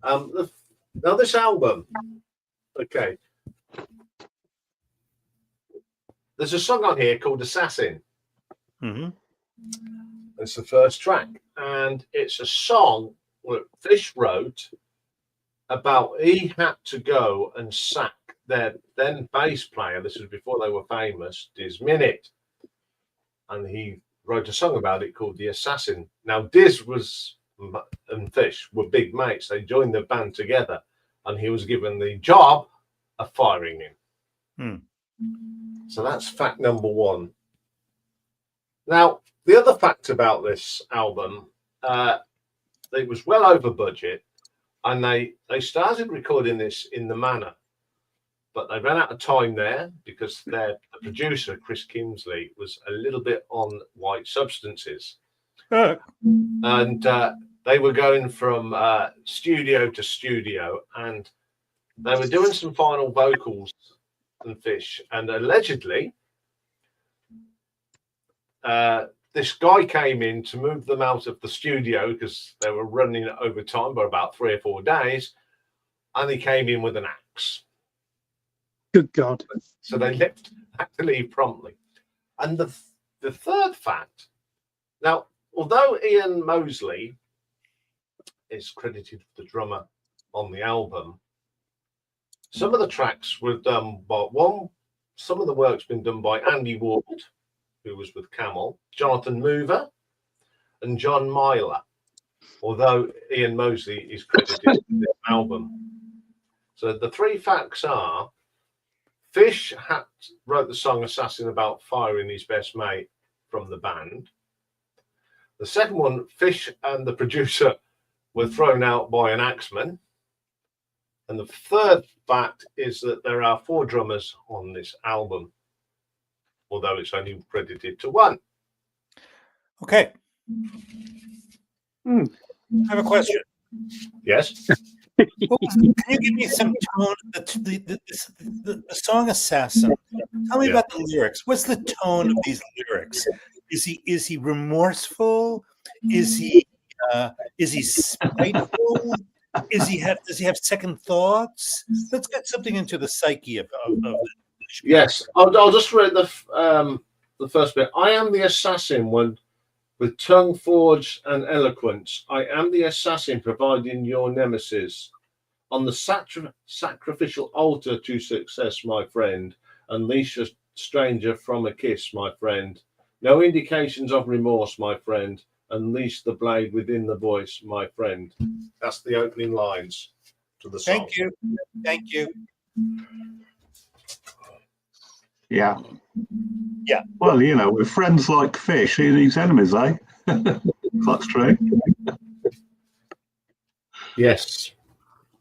Now this album, okay. There's a song on here called Assassin. Mm-hmm. It's the first track, and it's a song that Fish wrote about he had to go and sack their then bass player. This was before they were famous, Diz Minute, and he wrote a song about it called The Assassin. Now Diz and Fish were big mates. They joined the band together, and he was given the job of firing him. So that's fact number one. Now, the other fact about this album, it was well over budget, and they started recording this in the Manor, but they ran out of time there because the producer, Chris Kingsley, was a little bit on white substances. And they were going from studio to studio, and they were doing some final vocals and Fish, and allegedly this guy came in to move them out of the studio because they were running over time by about 3 or 4 days, and he came in with an axe. Good God. So they had to leave promptly. And the third fact, now, although Iain Mosley is credited the drummer on the album, some of the tracks were done by some of the work's been done by Andy Ward, who was with Camel, Jonathan Mover, and John Myler, although Iain Mosley is credited with this album. So the three facts are: Fish wrote the song Assassin about firing his best mate from the band. The second one, Fish and the producer were thrown out by an axeman. And the third fact is that there are 4 drummers on this album, although it's only credited to 1. Okay. I have a question. Yes. Can you give me some tone? The song "Assassin." Tell me about the lyrics. What's the tone of these lyrics? Is he remorseful? Is he spiteful? Does he have second thoughts? Let's get something into the psyche of Yes, I'll just read the first bit. I am the assassin with tongue forged and eloquence. I am the assassin providing your nemesis. On the sacrificial altar to success, my friend, unleash a stranger from a kiss, my friend. No indications of remorse, my friend. Unleash the blade within the voice, my friend. That's the opening lines to the song. Thank you. Thank you. Yeah. Yeah. Well, with friends like Fish, he needs enemies, eh? That's true. Yes.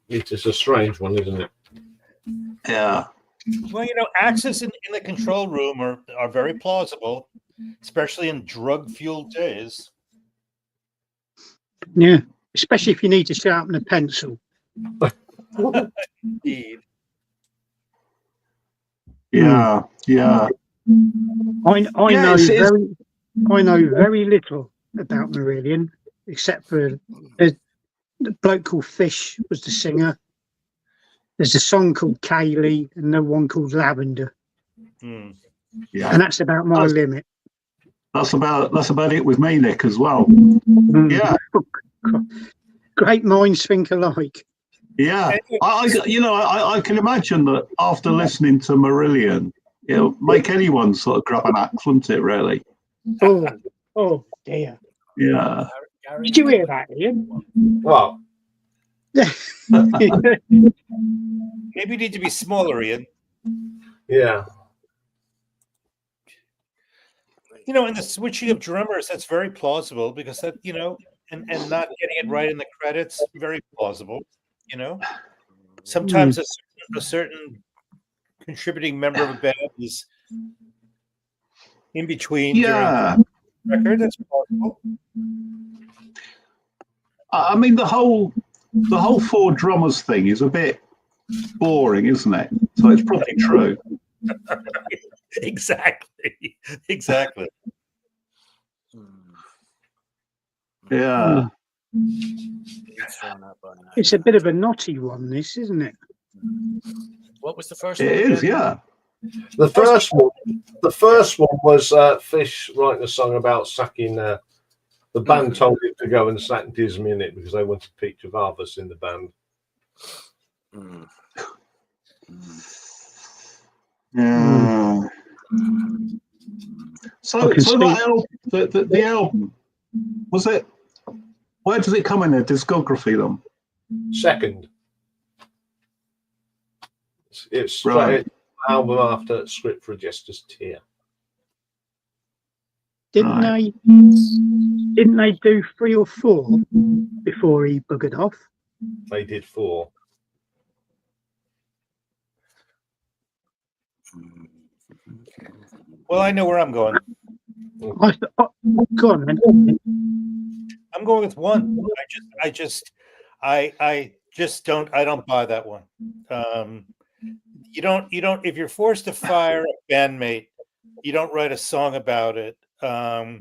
It is a strange one, isn't it? Yeah. Well, axes in the control room are very plausible, especially in drug-fueled days. Yeah, especially if you need to sharpen a pencil. Indeed. Yeah. Yeah. I know it's- I know very little about Marillion, except for the bloke called Fish was the singer. There's a song called Kaylee and the one called Lavender. Yeah. And that's about my limit. That's about it with me, Nick, as well. Yeah. Great minds think alike. Yeah. I can imagine that after listening to Marillion, it'll make anyone sort of grab an axe, wouldn't it, really? Oh dear. Yeah. Did you hear that, Iain? Well, Maybe you need to be smaller, Iain. yeah. And the switching of drummers, that's very plausible because that, and not getting it right in the credits, very plausible, Sometimes a certain contributing member of a band is in between during the record. That's possible. I mean, the whole 4 drummers thing is a bit boring, isn't it? So it's probably true. Exactly. Yeah. It's a bit of a knotty one, this, isn't it? What was the first It one? is, yeah. The first one was Fish writing a song about sacking. The band told him to go and sack Disminute because they wanted Pete Javavas in the band. Yeah. So the album, was it? Where does it come in their discography then? Second. It's Right. album after Script for a Jester's Tear. Didn't they do 3 or 4 before he buggered off? They did 4. Well, I know where I'm going. Go on, then. I'm going with 1. I just don't buy that one. You don't if you're forced to fire a bandmate, you don't write a song about it. Yeah.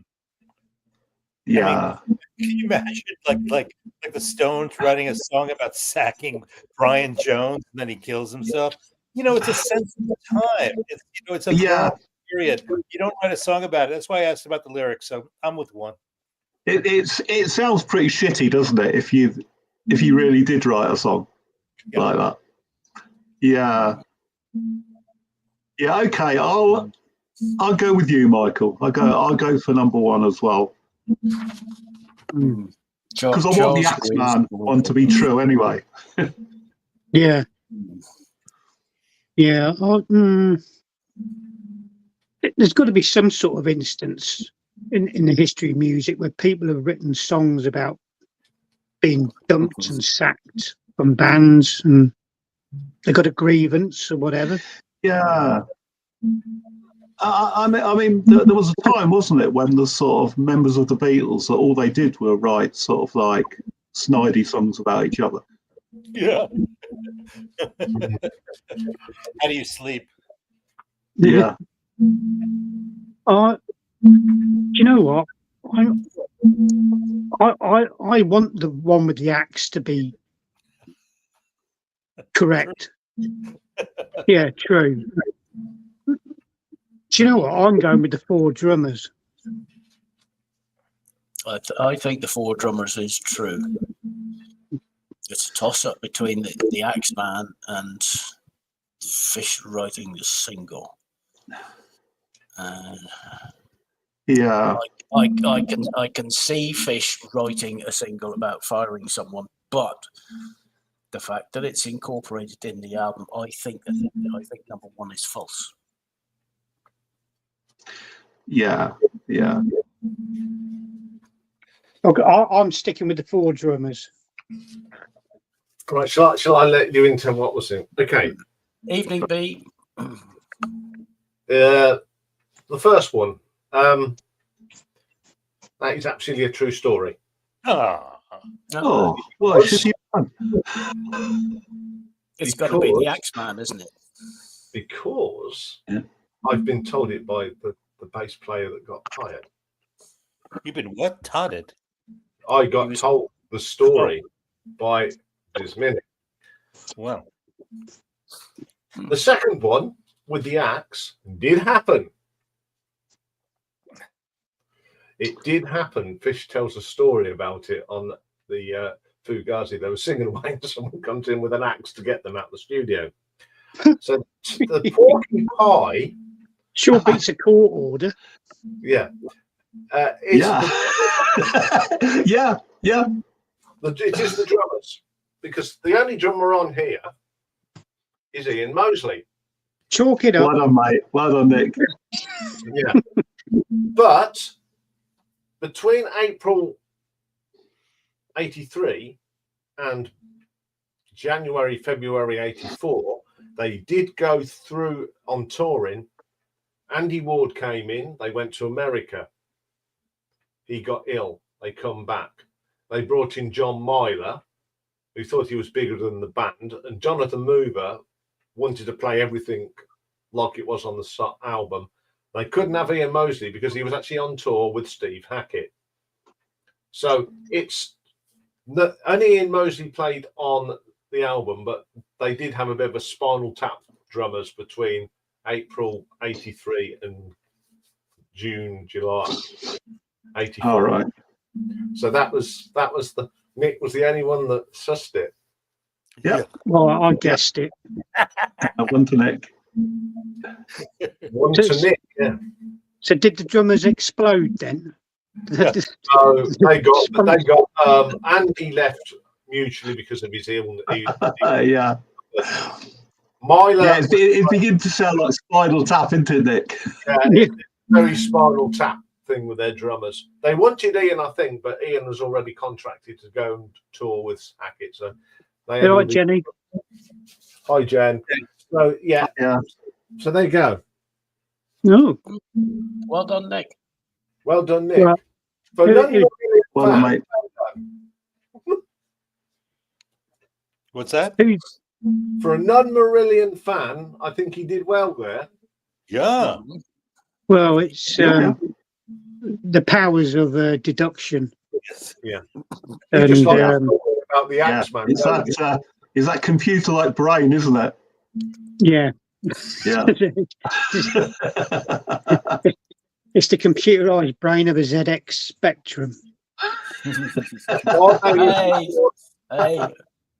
I mean, can you imagine like the Stones writing a song about sacking Brian Jones and then he kills himself? It's a sensitive time. It's a broad period. You don't write a song about it. That's why I asked about the lyrics. So I'm with 1. It sounds pretty shitty, doesn't it? If you really did write a song like that. Yeah. Yeah. Okay. I'll go with you, Michael. I'll go for number 1 as well. Because I want the Axeman one to be true anyway. Yeah. Yeah. There's got to be some sort of instance in the history of music where people have written songs about being dumped and sacked from bands and they got a grievance or whatever. Yeah. I mean, there was a time, wasn't it, when the sort of members of the Beatles, that all they did were write sort of like snidey songs about each other. Yeah. How do you sleep? Yeah. Do you know what? I want the one with the axe to be correct. Yeah, true. Do you know what? I'm going with the 4 drummers. I think the 4 drummers is true. It's a toss-up between the Axeman and Fish writing the single. Yeah. I can see Fish writing a single about firing someone, but the fact that it's incorporated in the album, I think number 1 is false. Yeah. Yeah. Okay, I'm sticking with the 4 drummers. Right, shall I let you into what was it? Okay. Evening B. The first one. That is absolutely a true story. Oh, well, should you? It's got to be the Axeman, isn't it? Because I've been told it by the bass player that got hired. You've been what? Totted? I got told the story by this minute. Wow. The second one with the axe did happen. It did happen. Fish tells a story about it on the Fugazi. They were singing away and someone comes in with an axe to get them out of the studio. So the porky pie... Sure beats a court order. Yeah. Yeah. Yeah. It is the drummers. Because the only drummer on here is Iain Mosley. Chalk it up. Well done, mate. Well done, Nick. Yeah. But between April 83 and January, February 84, they did go through on touring. Andy Ward came in. They went to America. He got ill. They come back. They brought in John Myler, who thought he was bigger than the band, and Jonathan Mover wanted to play everything like it was on the album. They couldn't have Iain Mosley because he was actually on tour with Steve Hackett. So it's only Iain Mosley played on the album, but they did have a bit of a Spinal Tap drummers between April 83 and June, July 84. All right. So that was the Nick was the only one that sussed it. Yeah. Well, I guessed it. One to Nick. One to Nick, yeah. So did the drummers explode then? Yeah. So they got Andy left mutually because of his illness. Yeah. Myla, Yeah, it begins to sound like Spinal Tap, isn't it, Nick? it's very Spinal Tap thing with their drummers. They wanted Iain, I think, but Iain was already contracted to go and tour with Hackett. So they All right, Jenny. Hi, Jen. So yeah. So there you go. No. Well done, Nick. Well done, Nick. Well, For well done, mate. What's that? For a non-Marillion fan, I think he did well there. Yeah. Well, it's the powers of deduction. Yes. Yeah. And, Just like about the Axeman. It's that computer-like brain, isn't it? yeah. Yeah. It's the computerized brain of a ZX Spectrum. Hey,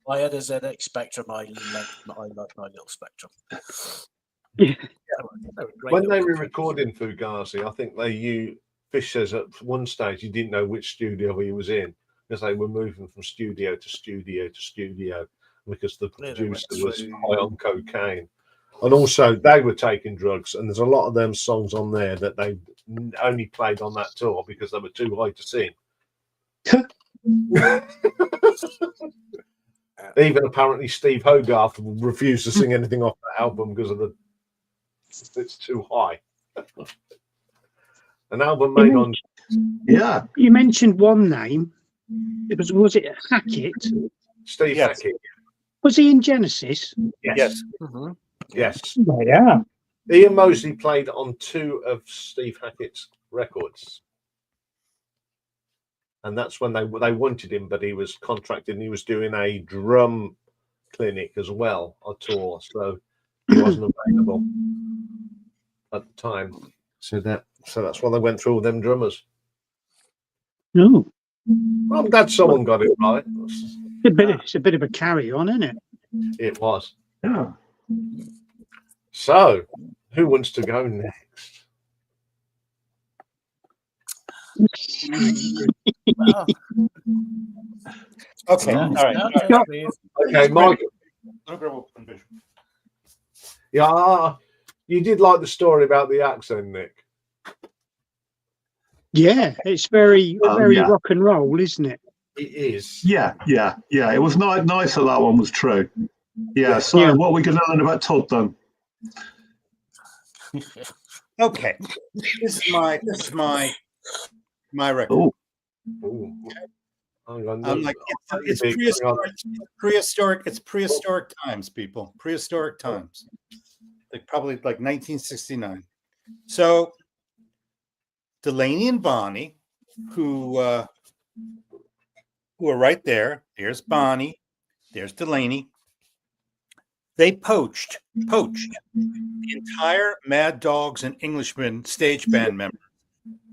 I had a ZX Spectrum. I like my little Spectrum. Yeah. When they were recording Fugazi, I think Fish says at one stage he didn't know which studio he was in because they were moving from studio to studio to studio because the producer was high on cocaine. And also they were taking drugs, and there's a lot of them songs on there that they only played on that tour because they were too high to sing. Even apparently Steve Hogarth refused to sing anything off that album because of it's too high. An album made on. Yeah. You mentioned one name. Was it Hackett? Steve Hackett. Was he in Genesis? Yes. Mm-hmm. Yes. Oh, yeah. Ian Mosley played on 2 of Steve Hackett's records. And that's when they wanted him, but he was contracted and he was doing a drum clinic as well, a tour. So he wasn't available at the time. So that's why they went through all them drummers. No. Well, I'm glad someone got it right. It's a bit of a carry on, isn't it? It was. Yeah. So, who wants to go next? Okay. All right. Okay, Mike. Yeah, you did like the story about the accent, Nick. Yeah, it's very rock and roll, isn't it? It is. Yeah. It was nice that one was true. Yeah. So, what are we going to learn about Todd then? Okay. This is my record. Oh. I'm like it's prehistoric. It's prehistoric times, people. Prehistoric times. Like probably like 1969. So Delaney and Bonnie, who are right there. There's Bonnie. There's Delaney. They poached the entire Mad Dogs and Englishmen stage band members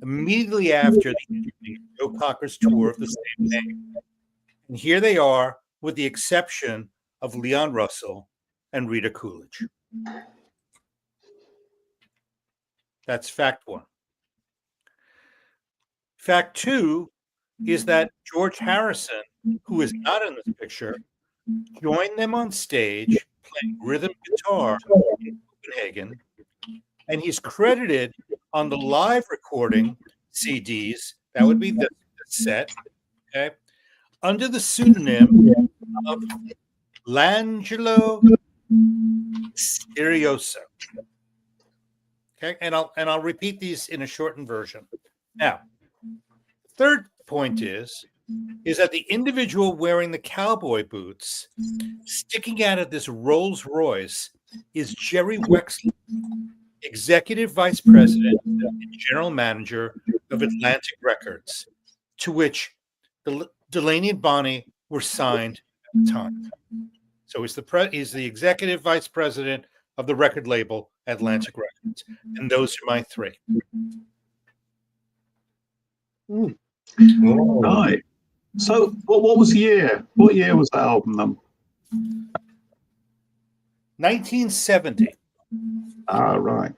immediately after the Joe Cocker's tour of the same name. And here they are, with the exception of Leon Russell and Rita Coolidge. That's fact 1. Fact 2 is that George Harrison, who is not in this picture, joined them on stage playing rhythm guitar in Copenhagen, and he's credited on the live recording CDs, that would be the set, okay, under the pseudonym of L'Angelo Serioso. Okay, and I'll repeat these in a shortened version. Now, third point is that the individual wearing the cowboy boots sticking out of this Rolls Royce is Jerry Wexler, executive vice president and general manager of Atlantic Records, to which Delaney and Bonnie were signed at the time. So he's the executive vice president of the record label Atlantic Records, and those are my 3. Right. So, what was the year? What year was that album then? 1970. Right.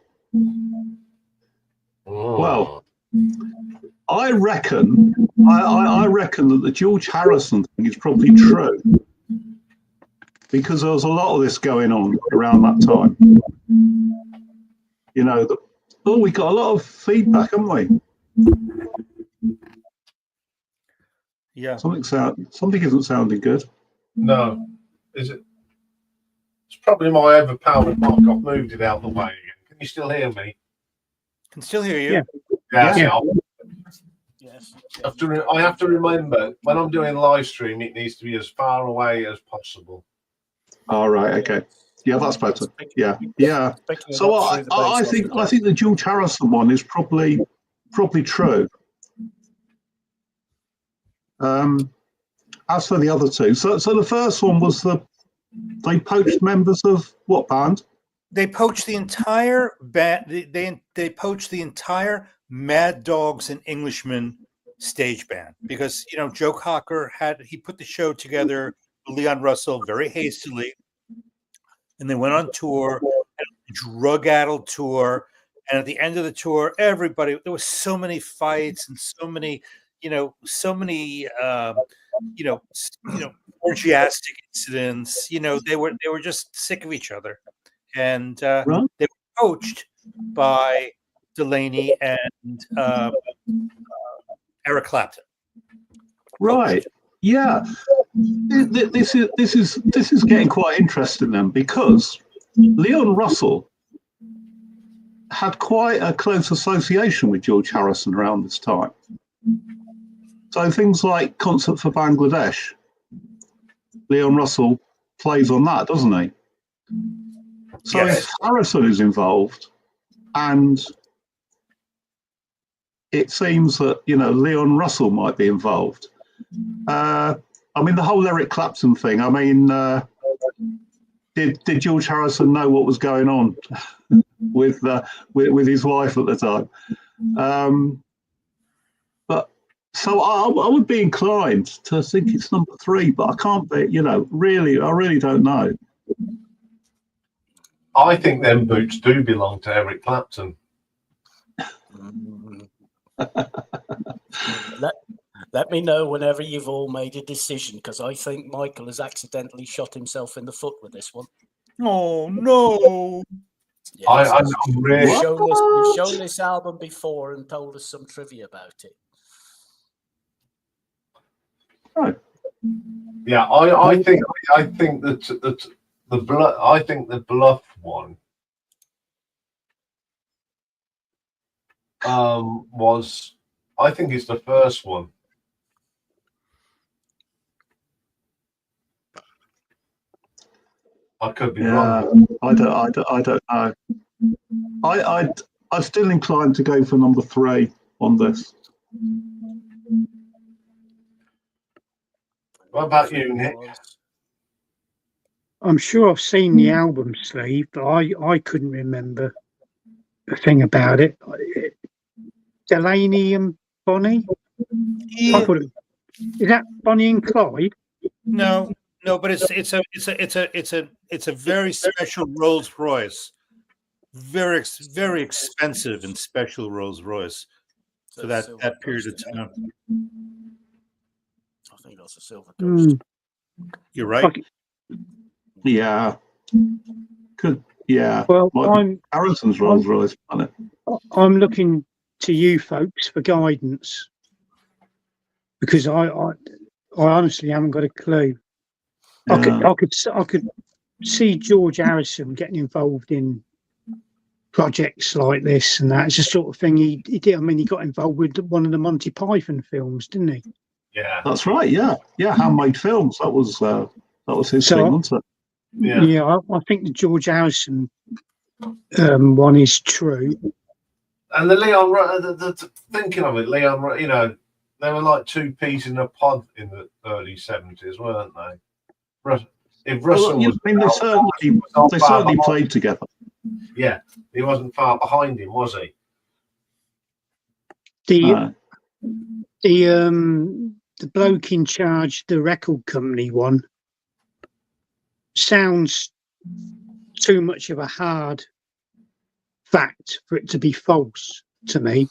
Well, I reckon that the George Harrison thing is probably true. because there was a lot of this going on around that time. You know, we got a lot of feedback, haven't we? Yeah. Something isn't sounding good. No. Is it? It's probably my overpowered mic. I've moved it out of the way again. Can you still hear me? Can still hear you. Yeah. Yeah. Yes. I have to remember when I'm doing live stream, it needs to be as far away as possible. All right. Okay. Yeah, that's better. Yeah. So I think the George Harrison one is probably true. As for the other two, so the first one was they poached members of what band? They poached the entire band. They poached the entire Mad Dogs and Englishmen stage band because Joe Cocker he put the show together with Leon Russell very hastily, and they went on tour, a drug-addled tour, and at the end of the tour, there was so many fights and so many orgiastic incidents. They were just sick of each other, and they were coached by Delaney and Eric Clapton. Right. Yeah. This is getting quite interesting then, because Leon Russell had quite a close association with George Harrison around this time. So things like Concert for Bangladesh, Leon Russell plays on that, doesn't he? So Yes. if Harrison is involved, and it seems that Leon Russell might be involved. I mean, the whole Eric Clapton thing. I mean, did George Harrison know what was going on with his wife at the time? But so I would be inclined to think it's number 3, but I can't be. Really, I really don't know. I think them boots do belong to Eric Clapton. Let me know whenever you've all made a decision, because I think Michael has accidentally shot himself in the foot with this one. Oh no! Yes, I'm really. you've shown this album before and told us some trivia about it. Right. Yeah, I think that the Bluff one was, I think it's the first one. I could be wrong. I don't know. I'm still inclined to go for number 3 on this. What about you, Nick? I'm sure I've seen the album sleeve, but I couldn't remember a thing about it. Delaney and Bonnie? Yeah. Is that Bonnie and Clyde? No, but it's a very special Rolls Royce, very expensive and special Rolls Royce for that period of time. I think that's a Silver Ghost. You're right. Yeah. Could. Yeah. Well, Harrison's Rolls Royce, isn't it? I'm looking to you folks for guidance, because I honestly haven't got a clue. Yeah. I could see George Harrison getting involved in projects like this and that. It's the sort of thing he did. I mean, he got involved with one of the Monty Python films, didn't he? Yeah, that's right. Yeah, Handmade Films. That was his thing, wasn't it? Yeah, I think the George Harrison one is true. And the Leon, thinking of it, Leon, they were like 2 peas in a pod in the early 70s, weren't they? If Russell they certainly played together. Yeah, he wasn't far behind him, was he? The bloke in charge, the record company one, sounds too much of a hard fact for it to be false to me.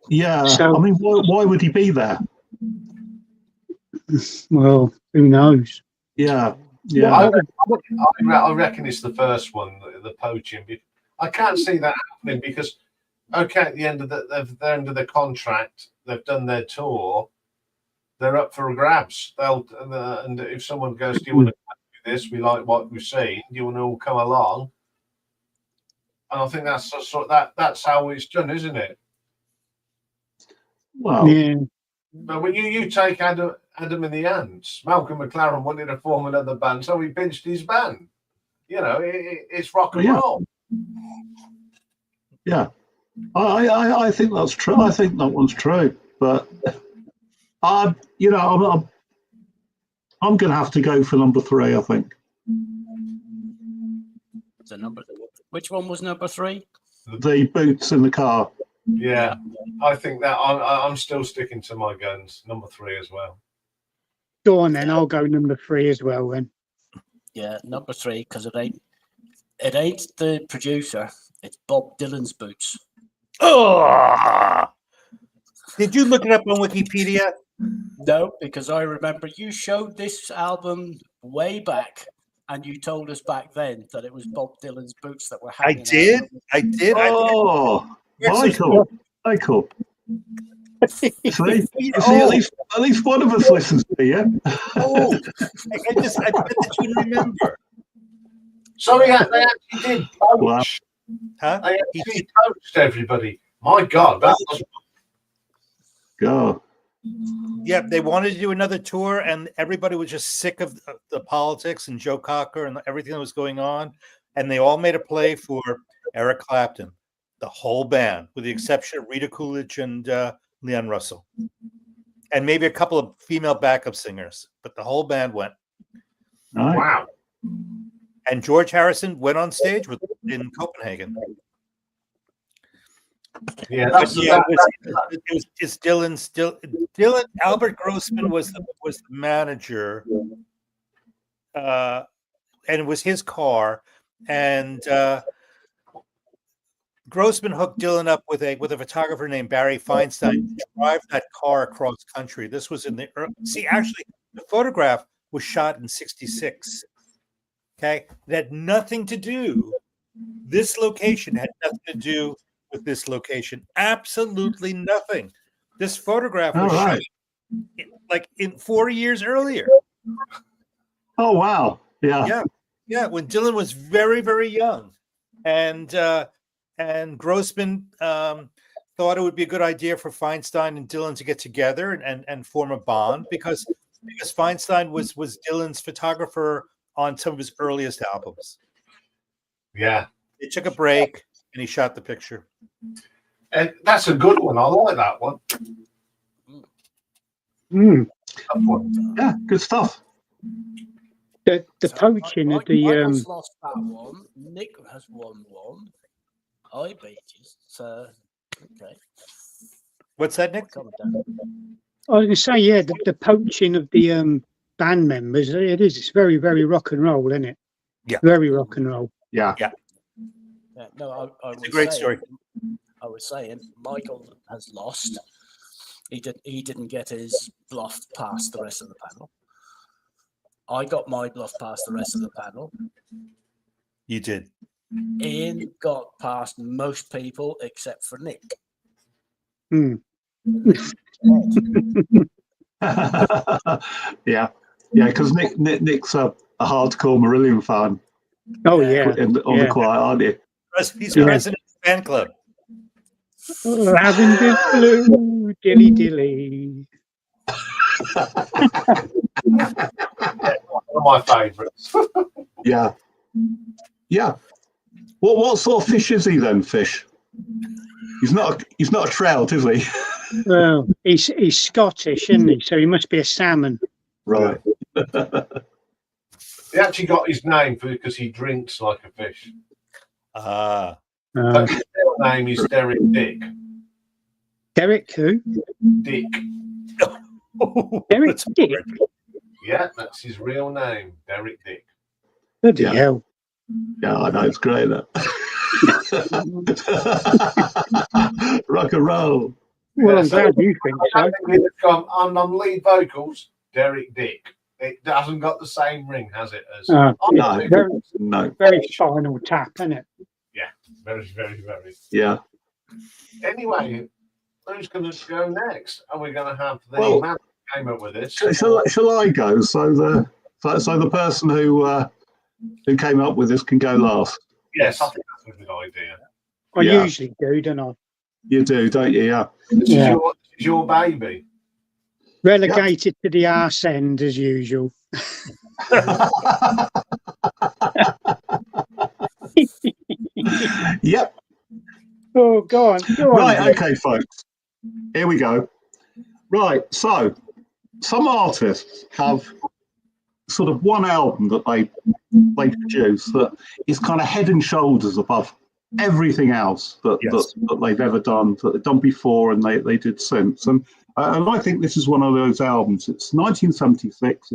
Yeah, so, I mean, why would he be there? Well, who knows? Yeah. I reckon it's the first one, the poaching. I can't see that happening because, okay, at the end of the contract, they've done their tour. They're up for grabs. And if someone goes, "Do you want to do this? We like what we've seen. Do you want to all come along?" And I think that's that's how it's done, isn't it? Well, Yeah. But when you take Adam and the Ants, Malcolm McLaren wanted to form another band, so he pinched his band. You know, it's rock and roll. Yeah, I think that's true. I think that one's true. But I'm going to have to go for number 3. I think. Which one was number 3? The boots in the car. Yeah, I think that I'm still sticking to my guns. Number 3 as well. Go on then. I'll go number 3 as well then. Yeah, number 3 because it ain't the producer. It's Bob Dylan's boots. Oh! Did you look it up on Wikipedia? No, because I remember you showed this album way back, and you told us back then that it was Bob Dylan's boots that were hanging. I did. Oh, Michael. See, at least one of us listens to you. Oh, I bet that you remember. So they actually did poach. Wow. Huh? They actually poached everybody. My God, that was. God. Yeah, they wanted to do another tour, and everybody was just sick of the politics and Joe Cocker and everything that was going on. And they all made a play for Eric Clapton, the whole band, with the exception of Rita Coolidge and Leon Russell, and maybe a couple of female backup singers. But the whole band went. Nice. Wow. And George Harrison went on stage in Copenhagen. Yeah, it's Dylan. Albert Grossman was the manager, and it was his car. And Grossman hooked Dylan up with a photographer named Barry Feinstein to drive that car across country. This was in the actually, the photograph was shot in '66. Okay, it had nothing to do. This location had nothing to do with this location. Absolutely nothing. This photograph was shot like in 40 years earlier. Oh wow! Yeah. When Dylan was very, very young, and Grossman thought it would be a good idea for Feinstein and Dylan to get together and form a bond because Feinstein was Dylan's photographer on some of his earliest albums. Yeah. They took a break and he shot the picture. And that's a good one. I like that one. Yeah, good stuff. The poaching of the Michael's lost that one. Nick has won one. I beat you. So okay. What's that, Nick? I was going to say, yeah, the poaching of the band members. It's very, very rock and roll, isn't it? Yeah, very rock and roll. Yeah. No, it's a great story. I was saying Michael has lost. He didn't get his bluff past the rest of the panel. I got my bluff past the rest of the panel. You did. Iain got past most people except for Nick. Yeah, because Nick's a hardcore Marillion fan. Oh yeah, on the quiet, aren't you? He's president of the fan club. Lavender blue, dilly dilly. One of my favourites. Yeah. What sort of fish is he then? Fish? He's not a trout, is he? Well, he's Scottish, isn't he? So he must be a salmon. Right. He actually got his name because he drinks like a fish. But his real name is Derek Dick. Derek who? Dick. Derek Dick? Yeah, that's his real name, Derek Dick. Bloody hell. Yeah, I know, it's great, that. Rock and roll. Well, I'm glad you think so. On lead vocals, Derek Dick. It hasn't got the same ring, has it? As No, very, very Spinal Tap, isn't it? Yeah, very, very, very. Yeah. Anyway, who's going to go next? Are we going to have the man who came up with this? Shall I go? So the person who came up with this can go last. Yes, I think that's a good idea. I usually do, don't I? You do, don't you? Yeah. This is your baby. Relegated to the arse end as usual. Yep. Oh, go on. Right, okay, folks. Here we go. Right, so some artists have sort of one album that they produce that is kind of head and shoulders above everything else that they've ever done, that they've done before and they did since. And I think this is one of those albums. It's 1976.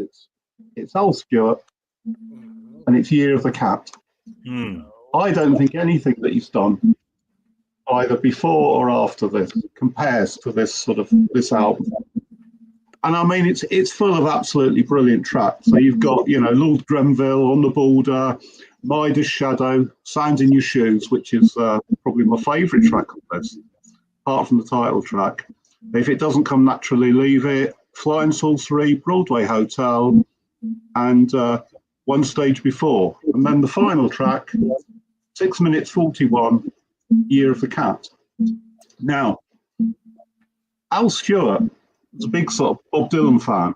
It's Al Stewart, and it's Year of the Cat. I don't think anything that he's done, either before or after this, compares to this album. And I mean, it's full of absolutely brilliant tracks. So you've got, Lord Grenville, On the Border, Midas Shadow, Sounds in Your Shoes, which is probably my favourite track of this, apart from the title track. If It Doesn't Come Naturally, Leave It, Flying Sorcery, Broadway Hotel, and One Stage Before. And then the final track, 6 minutes 41, Year of the Cat. Now, Al Stewart was a big sort of Bob Dylan fan,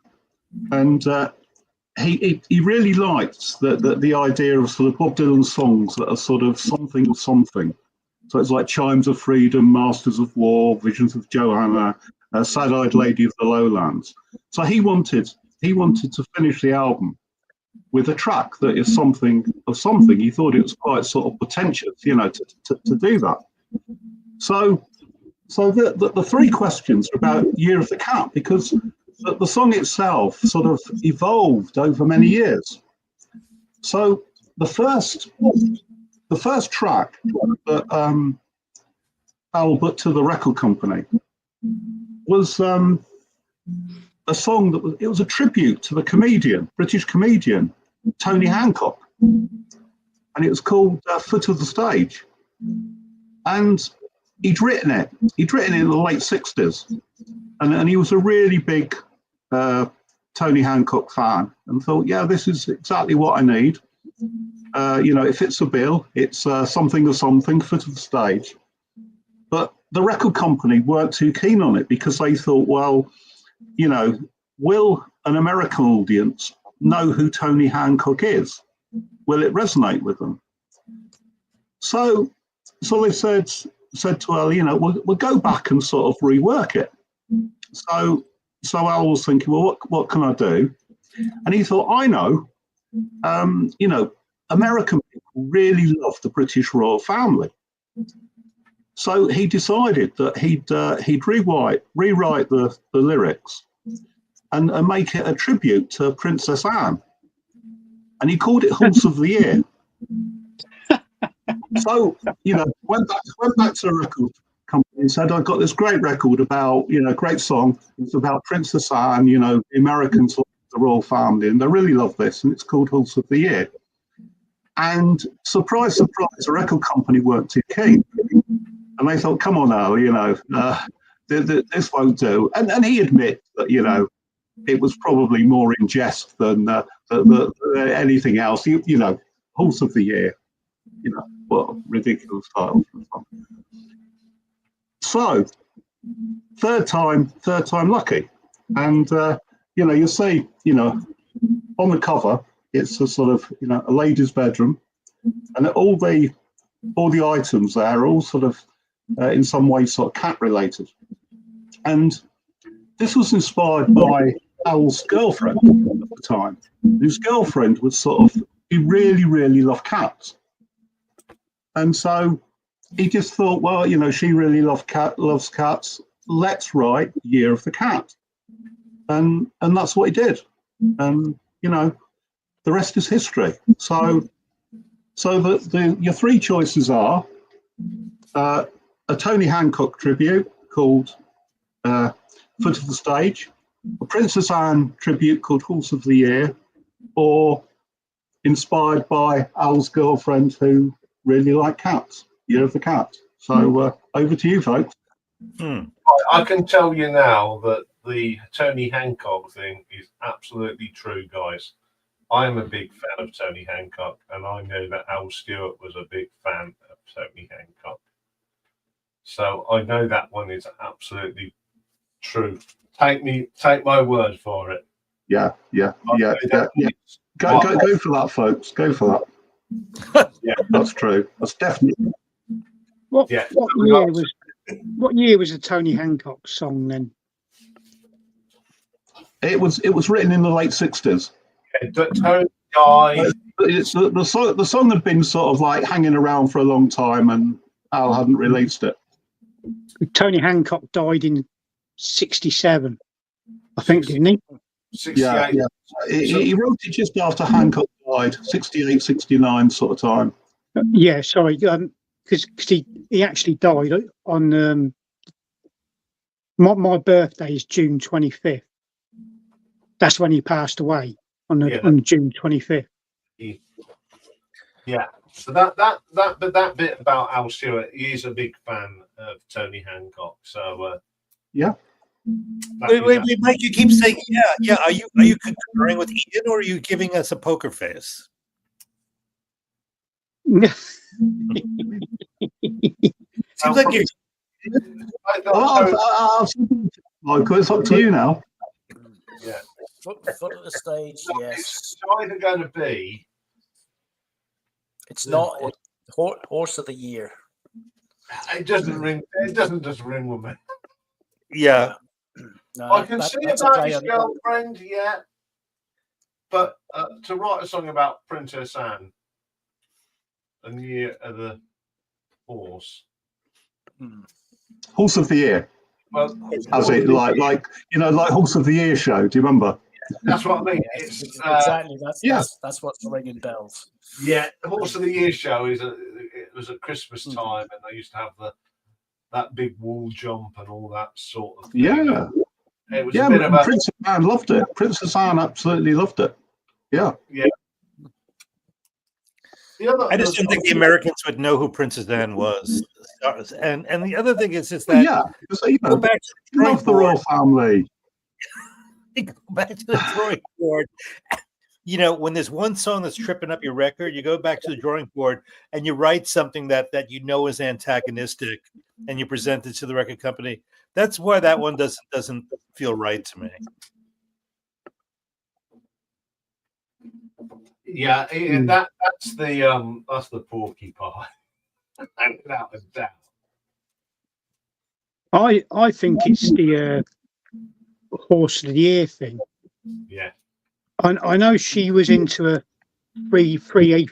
and he really liked the idea of sort of Bob Dylan songs that are sort of something of something. So it's like Chimes of Freedom, Masters of War, Visions of Johanna, Sad-Eyed Lady of the Lowlands. So he wanted to finish the album with a track that is something of something. He thought it was quite sort of pretentious, to do that. So the three questions are about Year of the Cat, because the song itself sort of evolved over many years. So the first track that Al put to the record company was a song that was a tribute to the British comedian, Tony Hancock, and it was called Foot of the Stage. And he'd written it in the late 60s, and he was a really big Tony Hancock fan, and thought, this is exactly what I need. It fits the bill. It's something of something, Foot of the Stage. But the record company weren't too keen on it, because they thought, well, will an American audience know who Tony Hancock is? Will it resonate with them? So they said to Al, we'll go back and sort of rework it. So Al was thinking, well, what can I do? And he thought, I know, American people really love the British royal family. So he decided that he'd rewrite the lyrics and make it a tribute to Princess Anne. And he called it Horse of the Year. So, went back to the record company and said, I've got this great record about, great song. It's about Princess Anne, the Americans love the royal family, and they really love this, and it's called Horse of the Year. And surprise, surprise, the record company weren't too keen. And they thought, come on, Al, this won't do. And he admits that, it was probably more in jest than anything else. Horse of the Year. What a ridiculous title. So, third time lucky. And, you'll see, on the cover, it's a sort of, a lady's bedroom. And all the items there are all sort of, in some way, sort of cat related. And this was inspired by Al's girlfriend at the time, whose girlfriend was he really, really loved cats. And so he just thought, well, she really loves cats. Let's write Year of the Cat. And that's what he did. And, the rest is history. So your three choices are a Tony Hancock tribute called Foot of the Stage, a Princess Anne tribute called Horse of the Year, or inspired by Al's girlfriend who really liked cats, Year of the Cat. So over to you, folks. I can tell you now that the Tony Hancock thing is absolutely true, guys. I am a big fan of Tony Hancock, and I know that Al Stewart was a big fan of Tony Hancock. So I know that one is absolutely true. Take my word for it. Yeah. Go for that, folks. Go for that. Yeah, that's true. That's definitely. What year was the Tony Hancock song then? It was written in the late 60s. Tony died. The song had been sort of like hanging around for a long time, and Al hadn't released it. Tony Hancock died in 67, I think, didn't he? 68. Yeah. He wrote it just after Hancock died, 68, 69 sort of time. Yeah, sorry, because he actually died on my birthday is June 25th. That's when he passed away on June 25th. Yeah. So that bit about Al Stewart, he is a big fan of Tony Hancock. So yeah. Wait, Mike, you keep saying yeah. Are you concurring with Iain, or are you giving us a poker face? Seems like you're. Michael, it's up to you now. Yeah. Foot at the stage, yes. It's either going to be. It's not Horse of the Year. It doesn't ring. It doesn't just ring with me. Yeah. No, I can see about his girlfriend, yeah. But to write a song about Princess Anne and the Year of the Horse. Horse of the Year. Well, as it like Horse of the Year show. Do you remember? That's what I mean. It's, exactly. That's what's ringing bells. Yeah, the Horse of the Year show it was at Christmas time, and they used to have that big wall jump and all that sort of thing. Yeah. It was a bit of a... Princess Anne loved it. Princess Anne absolutely loved it. Yeah. Yeah. I just didn't think the Americans would know who Princess Anne was. And the other thing is that go back to the royal family. Go back to the drawing board. You know, when there's one song that's tripping up your record, you go back to the drawing board and you write something that you know is antagonistic, and you present it to the record company. That's why that one doesn't feel right to me. Yeah, that's the porcupine. Without a doubt. I think it's the Horse of the Year thing. Yeah. I know she was into a three-day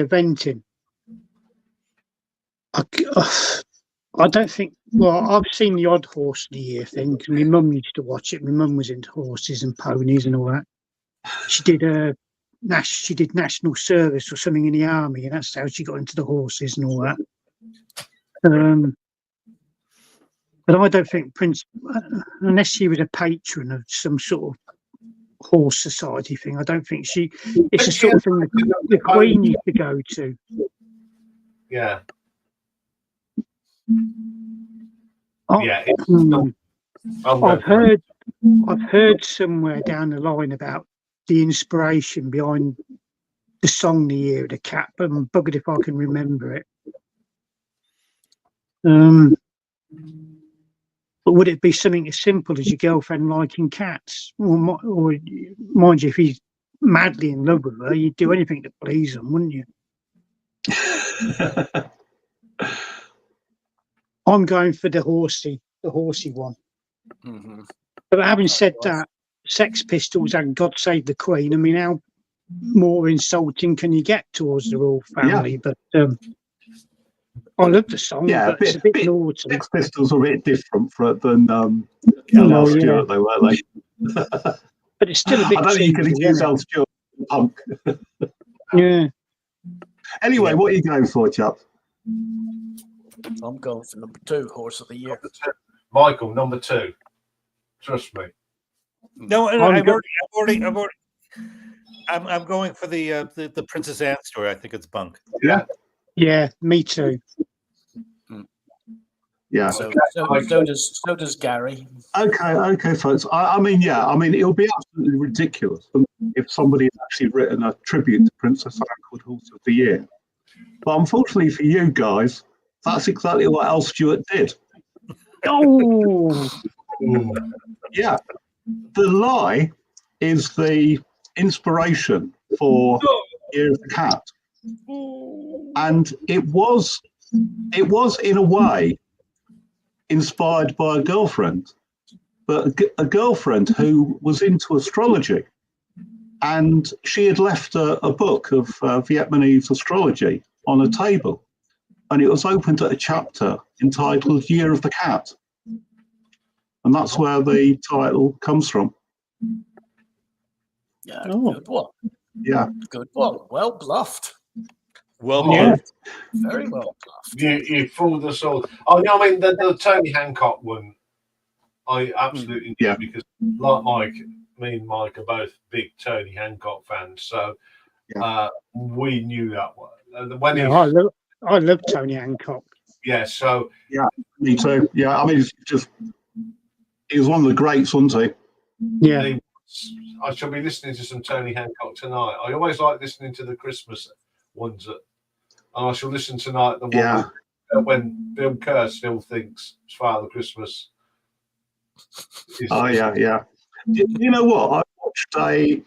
eventing. I don't think. Well, I've seen the odd Horse of the Year thing because my mum used to watch it. My mum was into horses and ponies and all that. She did national service or something in the army, and that's how she got into the horses and all that. But I don't think unless she was a patron of some sort of horse society thing, I don't think it's the sort of thing the Queen used to go to. Yeah. I've heard somewhere down the line about the inspiration behind the song "The Year of the Cat," but I'm buggered if I can remember it. But would it be something as simple as your girlfriend liking cats? Or mind you, if he's madly in love with her, you'd do anything to please him, wouldn't you? I'm going for the horsey one. Mm-hmm. But having said that, Sex Pistols and God Save the Queen, I mean, how more insulting can you get towards the royal family? Yeah. But I love the song, but it's a bit naughty. Sex Pistols are a bit different than Al Stewart, though, weren't they? But it's still a bit. I don't think you can accuse Al Stewart of punk. Yeah. Anyway, what are you going for, chap? I'm going for number 2, Horse of the Year. Michael, number 2. Trust me. No, I'm go- I'm going for the Princess Anne story. I think it's bunk. Yeah, me too. Yeah. So does Gary. Okay, folks. I mean, it would be absolutely ridiculous if somebody had actually written a tribute to Princess Anne called Horse of the Year. But unfortunately for you guys, that's exactly what Al Stewart did. Oh, Yeah. The Lie is the inspiration for Year of the Cat. And it was in a way inspired by a girlfriend, but a girlfriend who was into astrology. And she had left a book of Vietnamese astrology on a table. And it was opened at a chapter entitled Year of the Cat. And that's where the title comes from. Yeah, Oh. good one. Yeah. Good one. Well bluffed. Well, Yeah. Very well bluffed. You fooled us all. Oh, no, I mean, the Tony Hancock one, I absolutely knew because, like Mike, me and Mike are both big Tony Hancock fans, so we knew that one. When I love Tony Hancock. yeah, so Yeah, me too. Yeah, I mean, he was one of the greats, wasn't he? Yeah. I shall be listening to some Tony Hancock tonight. I always like listening to the Christmas ones, and I shall listen tonight. The one with, when Bill Kerr still thinks it's Father Christmas. Yeah. You know what? I watched a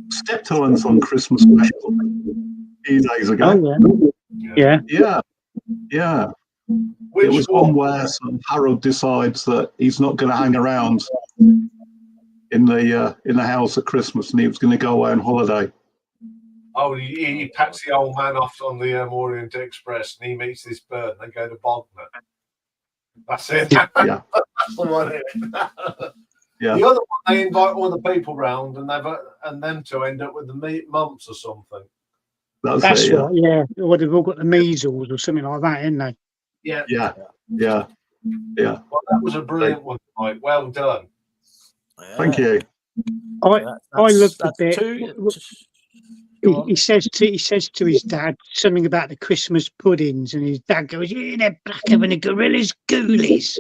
Steptoe on Christmas special a few days ago. Oh, yeah. Yeah. Which it was one where Harold decides that he's not going to hang around in the house at Christmas, and he was going to go away on holiday. Oh, he packs the old man off on the Orient Express, and he meets this bird, and they go to Bognor. That's it. Yeah. That's the one. Yeah. The other one, they invite all the people round, and them two end up with the mumps or something. That's right. Yeah, or they've all got the measles or something like that, ain't they? Yeah. Well, that was a brilliant one, Mike. Well done. Yeah. Thank you. I loved the bit. He says to his dad something about the Christmas puddings, and his dad goes, "Yeah, they're blacker than a gorilla's ghoulies."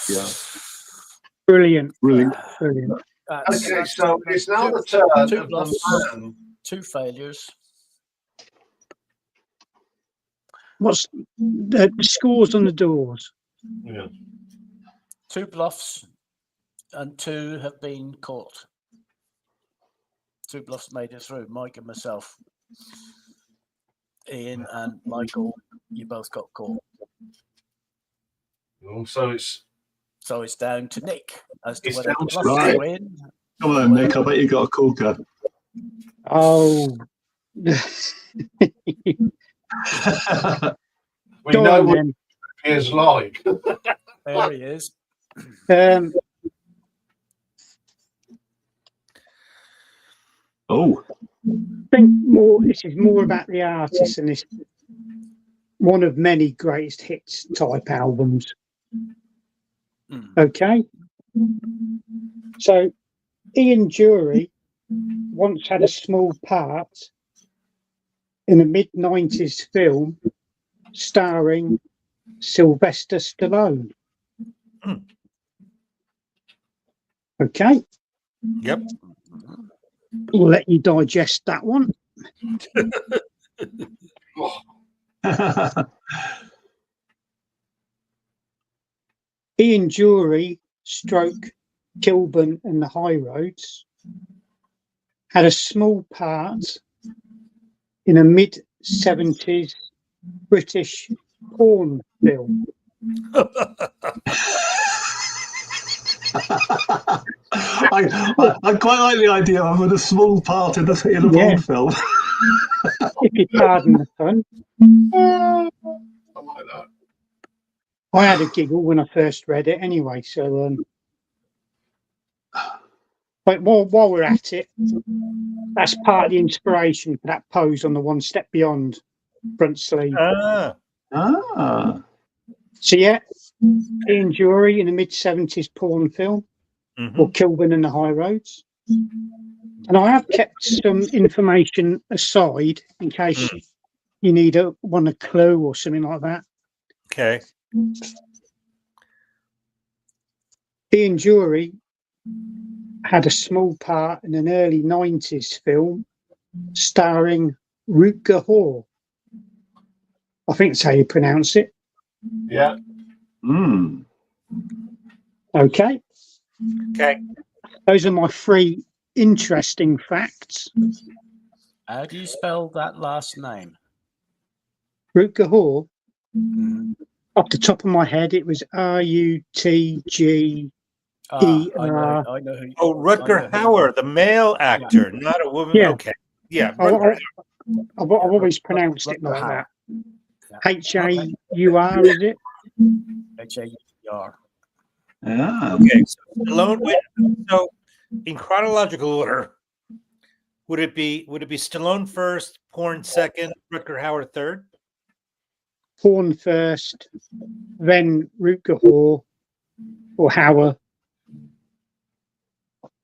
Yeah. Brilliant. Okay, so it's now the turn of the man. 2 failures. What's the scores on the doors? Yeah. 2 bluffs, and 2 have been caught. 2 bluffs made it through. Mike and myself. Ian and Michael, you both got caught. Oh, so it's down to Nick as to It's whether down the to bluffs Nick. go in. Come on, Nick. I bet you got a corker. Oh. we Go know on, what then. he is like. There he is. Oh. I think this is more about the artist, and this one of many greatest hits type albums. Okay, so Ian Jury once had a small part in a mid-90s film starring Sylvester Stallone. Okay. Yep. We'll let you digest that one. Ian Jury, stroke Kilburn and the High Roads, had a small part in a mid-70s British porn film. I quite like the idea of having a small part in a Bond film. If you pardon the pun. I like that. I had a giggle when I first read it anyway, so but while we're at it, that's part of the inspiration for that pose on the One Step Beyond front sleeve. Ah. So yeah, Ian Jury in a mid-70s porn film, or Kilburn and the High Roads. And I have kept some information aside in case you need a clue or something like that. Okay. Ian Jury had a small part in an early 90s film starring Rutger Hauer. I think that's how you pronounce it. Yeah. Okay. Okay. Those are my 3 interesting facts. How do you spell that last name? Rutger Hauer, Mhm. off the top of my head, it was Rutger. I know who. Oh, Rutger Hauer, the male actor, not a woman. Yeah. Okay. Yeah. I've always pronounced it like that. H-A-U-R, is it? H-A-U-R. Yeah. Okay. So in chronological order, would it be Stallone first, porn second, Rutger Hauer third? Porn first, then Rutger Hauer or Hauer,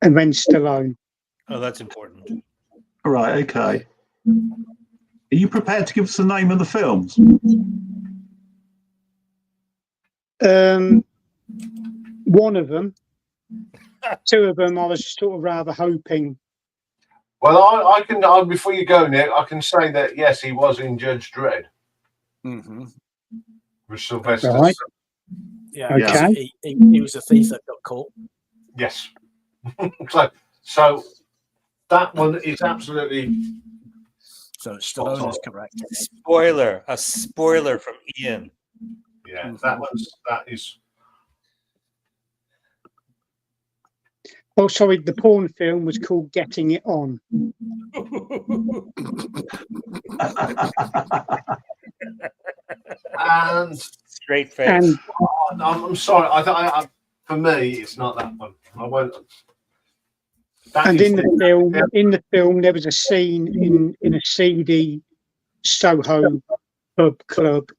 and then Stallone. Oh, that's important. Right. Okay. Are you prepared to give us the name of the films? One of them. 2 of them, I was sort of rather hoping. Well, I can. Before you go, Nick, I can say that yes, he was in Judge Dredd Mm-hmm. with Sylvester. Right. Yeah. Okay. He was a thief that got caught. Yes. so that one is absolutely. So Stallone is correct. A spoiler from Iain. Yeah, that is. Oh, sorry, the porn film was called Getting It On. And straight face. And I'm sorry. I for me, it's not that one. I won't. And in the film, there was a scene in a seedy Soho pub club,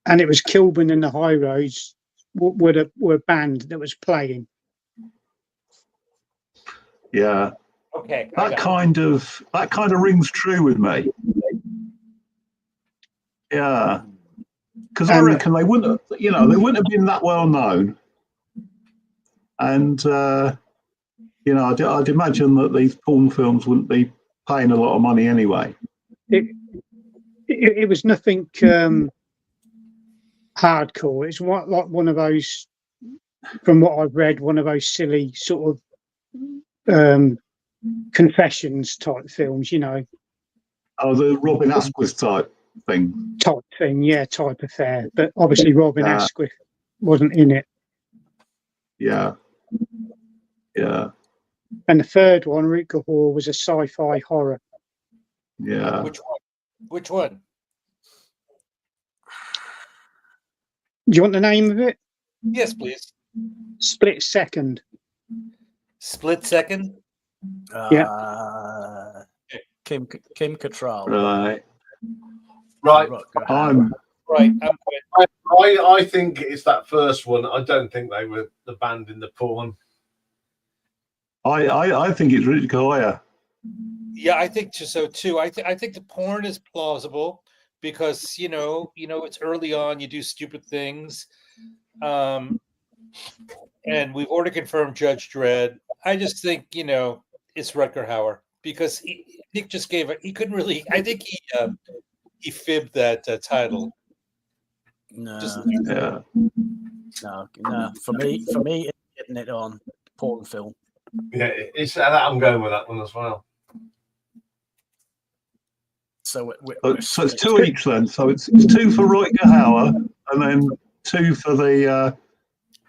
and it was Kilburn and the High Roads were a band that was playing. Yeah. Okay. That kind of rings true with me. Yeah. Because I reckon they wouldn't have been that well known. And I'd imagine that these porn films wouldn't be paying a lot of money anyway. It was nothing hardcore. It's like one of those, from what I've read, one of those silly sort of confessions type films, Oh, the Robin Asquith type thing. Type affair. But obviously Robin Asquith wasn't in it. Yeah. Yeah. And the third one, Rutger Hauer, was a sci-fi horror. Yeah. Which one? Do you want the name of it? Yes, please. Split Second. Split Second? Yeah. Kim Cattrall. Right. I'm I think it's that first one. I don't think they were the band in the porn. I think it's Rutger Hauer. Yeah, I think so too. I think the porn is plausible because it's early on. You do stupid things, and we've already confirmed Judge Dredd. I just think it's Rutger Hauer because Nick just gave it. He couldn't really. I think he fibbed that title. No. Yeah. No. For me, it's Getting It On, porn film. Yeah, I'm going with that one as well. So it's 2 each then. So it's 2 for Rutger Hauer and then 2 for the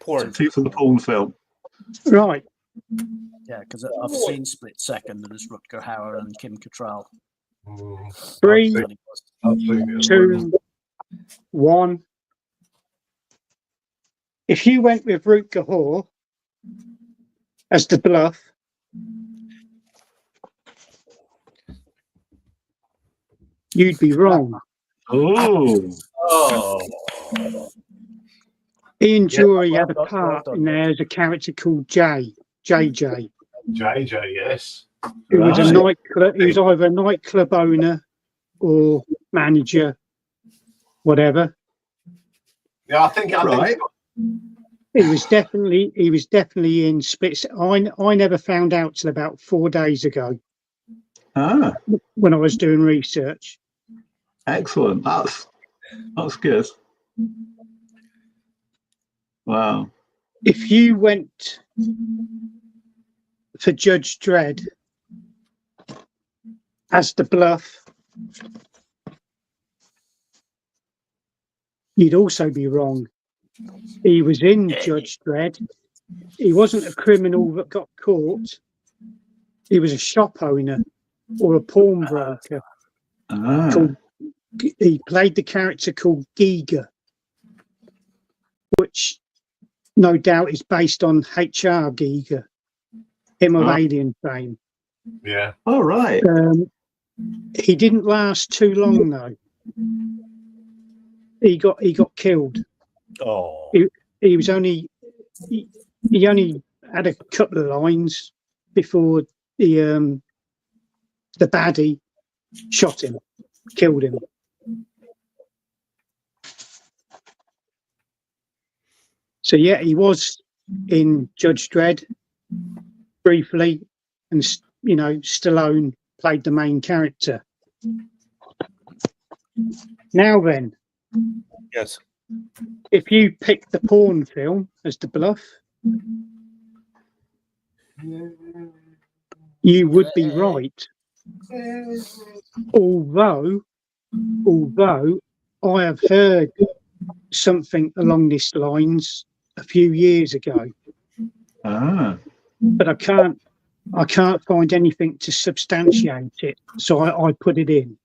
porn. 2 for the porn film. Right. Yeah, because I've seen Split Second, and it's Rutger Hauer and Kim Cattrall. 3, 2, 1. If you went with Rutger Hauer as the bluff, you'd be wrong. Oh. Ian Jury well had a done, part well in done. there as a character called JJ, JJ, yes. who was a Right. nightclub. He was either a nightclub owner or manager, whatever. Yeah, I think Right. He was definitely in Spitz. I never found out till about 4 days ago Ah, when I was doing research. excellent. That's good. Wow. If you went for Judge Dredd as the Bluff, you'd also be wrong. He was in Judge Dredd. He wasn't a criminal that got caught. He was a shop owner or a pawnbroker. Ah, He played the character called Giga, which no doubt is based on H.R. Giga, him of Alien fame. Yeah. all right. He didn't last too long though. He got killed. Oh, He was only he only had a couple of lines before the baddie shot him, killed him. So yeah, he was in Judge Dredd briefly, and Stallone played the main character. Now then, yes. if you pick the porn film as the Bluff, you would be right. Although I have heard something along these lines a few years ago, Ah, but I can't find anything to substantiate it, so I put it in.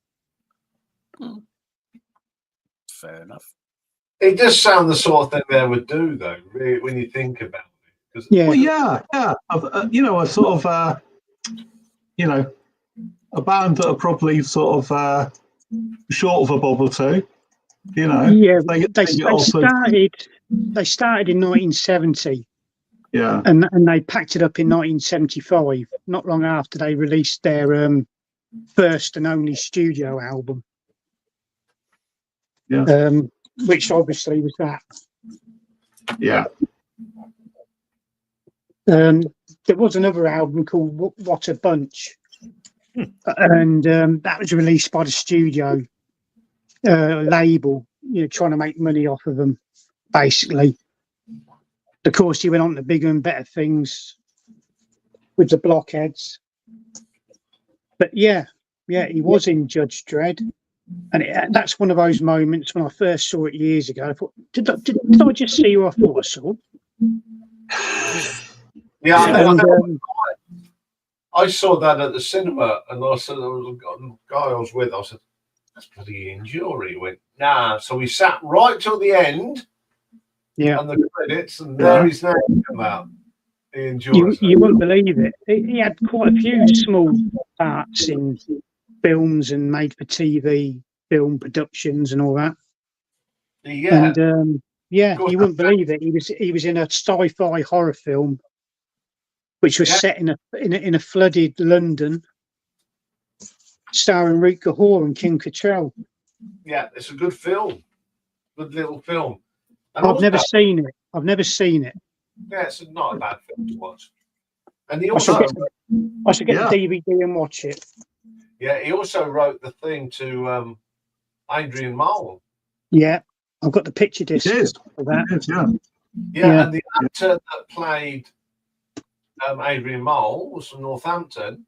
Fair enough. It does sound the sort of thing they would do, though, really, when you think about it. 'Cause Yeah, well, yeah. A sort of, a band that are probably sort of short of a bob or two. yeah. They Started in 1970, yeah. and they packed it up in 1975. Not long after they released their first and only studio album. Yeah. Which obviously was that. Yeah. There was another album called What a Bunch, and that was released by the studio label, trying to make money off of them, basically. Of course, he went on to bigger and better things with the Blockheads. But yeah, he was in Judge Dredd. And that's one of those moments when I first saw it years ago. I thought, did I just see who I thought I saw? Yeah, I saw that at the cinema, and I said, there was a guy I was with. I said, "That's bloody Ian Jury." He went, "Nah." So we sat right till the end, and the credits, and there his name came out. Ian Jury. You wouldn't believe it. He had quite a few small parts in films and made-for-TV film productions and all that. Yeah. And you wouldn't believe it. He was in a sci-fi horror film, which was set in a flooded London, starring Rutger Hauer and Kim Cattrall. Yeah, it's a good film. Good little film. And I've never seen it. Yeah, it's not a bad film to watch. And he I also should get the DVD and watch it. Yeah, he also wrote the thing to Adrian Mole. Yeah, I've got the picture disc for that. Yeah, and the actor that played Adrian Mole was from Northampton,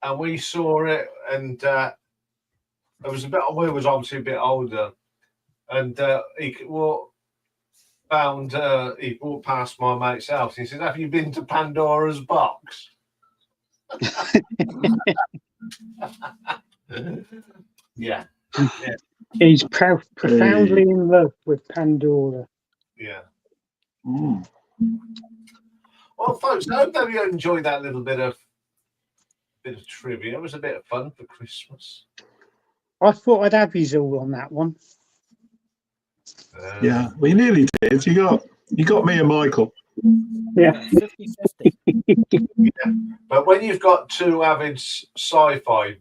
and we saw it, and it was we was obviously a bit older, and he walked past my mate's house. He said, "Have you been to Pandora's Box?" Yeah. He's profoundly in love with Pandora. Yeah. Mm. Well, folks, I hope that you enjoyed that little bit of trivia. It was a bit of fun for Christmas. I thought I'd have you all on that one. Yeah, we nearly did. You got me and Michael. Yeah. 50-50. But when you've got two avid sci-fi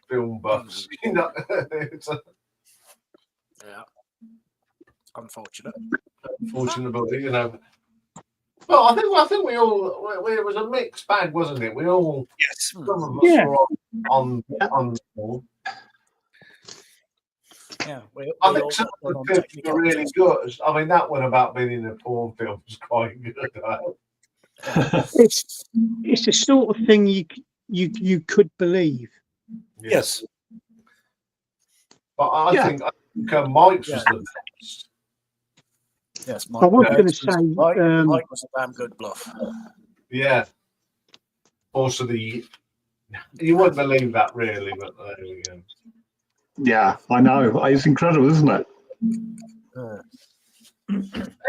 film buffs, you know, it's Yeah. Unfortunate. unfortunately, you know. Well, I think we all it was a mixed bag, wasn't it? We all Yes. some of us Yeah. were on the ball. Yeah. I think some of the films were really good. I mean, that one about being in a porn film was quite good. It's the sort of thing you could believe. Yes. But I think Mike's was the best. Yes, I was going to say, Mike was a damn good Bluff. Yeah. Also, you wouldn't believe that really, but there we go. Yeah, I know. It's incredible, isn't it?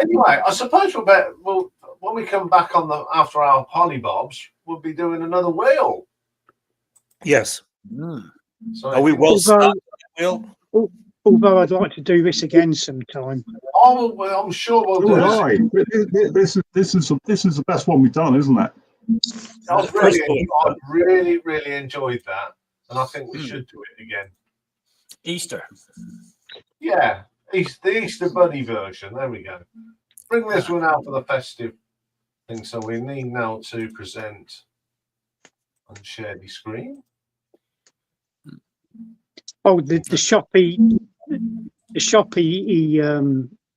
Anyway, I suppose we'll when we come back after our Pollybobs, we'll be doing another wheel. Yes. So Are we well stocked, Will? Although I'd like to do this again sometime. Oh, well, I'm sure we'll do this is the best one we've done, isn't it? I really enjoyed that, and I think we should do it again. Easter. Yeah, the Easter Bunny version. There we go. Bring this one out for the festive thing. So we need now to present and share the screen. Oh, the shop he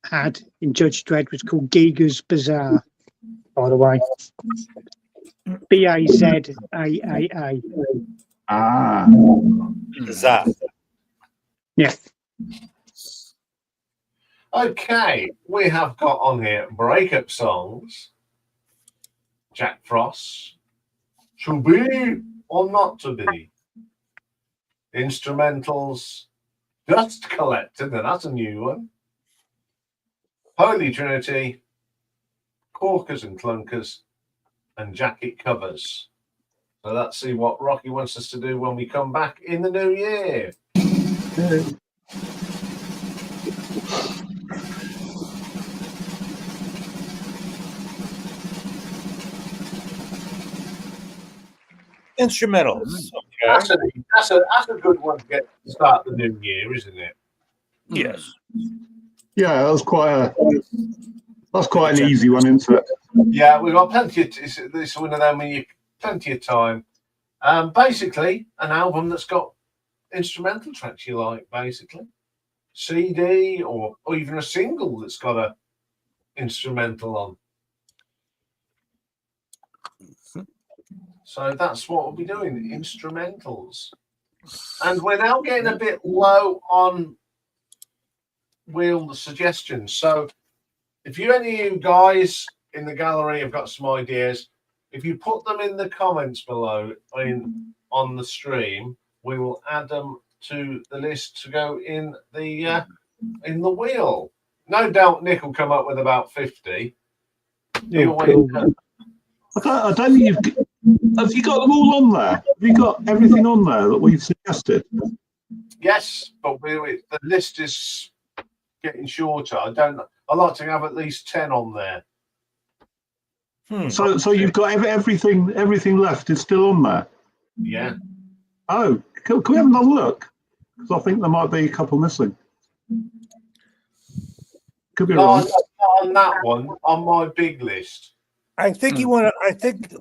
had in Judge Dredd was called Giga's Bazaar, by the way. Bazaa. Ah. Zah. Yeah. Okay, we have got on here breakup songs, Jack Frost, To Be or Not To Be, instrumentals, Dust Collector, now that's a new one, Holy Trinity, Corkers and Clunkers, and Jacket Covers. So let's see what Rocky wants us to do when we come back in the new year. Instrumentals. Okay. That's a good one to get to start the new year, isn't it? Yes. Yeah, that's quite an easy one, isn't it? Yeah, we've got plenty of this is one of them when you plenty of time. Basically, an album that's got instrumental tracks you like, basically. CD or even a single that's got a instrumental on. So that's what we'll be doing, instrumentals. And we're now getting a bit low on wheel suggestions. So if any of you guys in the gallery have got some ideas, if you put them in the comments below on the stream, we will add them to the list to go in the wheel. No doubt Nick will come up with about 50. I don't think have you got them all on there? Have you got everything on there that we've suggested? Yes, but the list is getting shorter. I like to have at least 10 on there. So you've got everything left is still on there? Yeah. Oh, can we have another look? Because I think there might be a couple missing. Could be wrong. Not on that one, on my big list. I think you want to. I think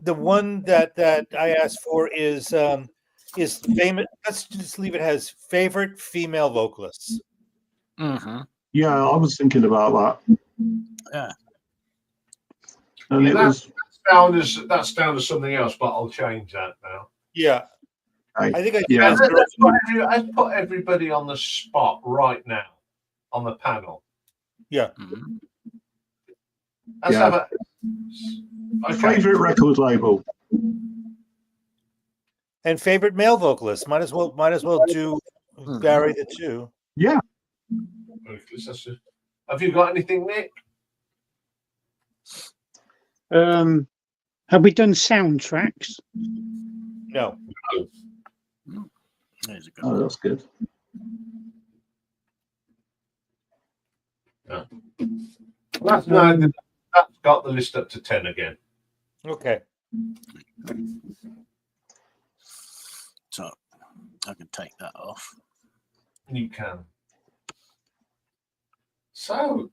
the one that I asked for is famous. Let's just leave it as favorite female vocalists. Mm-hmm. Yeah, I was thinking about that. Yeah. And that's down to something else, but I'll change that now. Yeah. I think I'd put everybody on the spot right now on the panel. Yeah. Mm-hmm. Let's have a favorite record label and favorite male vocalist. Might as well do vary the two. Yeah. Have you got anything, Nick? Have we done soundtracks? No. There's a good Oh, one. that's good. No. That's got the list up to 10 again. Okay. So I can take that off. You can. So,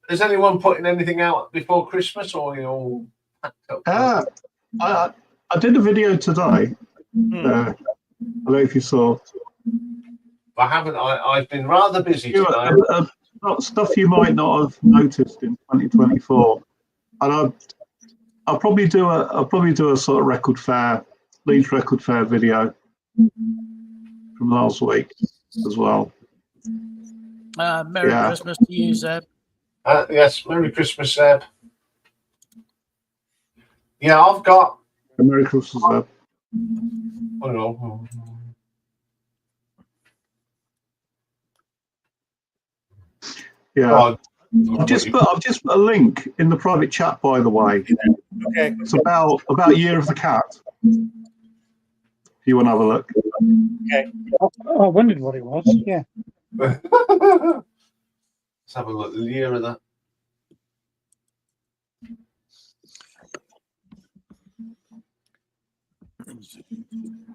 is anyone putting anything out before Christmas, or you all packed up? I did a video today. I don't know if you saw. I haven't. I've been rather busy today. Stuff you might not have noticed in 2024, and I'll probably do a sort of Leeds record fair video from last week as well. Merry Christmas to you, Zeb. Yes, Merry Christmas, Zeb. Yeah, I've got. Merry Christmas, Zeb. Oh no. Yeah. I've just put a link in the private chat, by the way. Okay. It's about Year of the Cat. If you want to have a look. Okay. I wondered what it was. Yeah. Let's have a look. The year of that.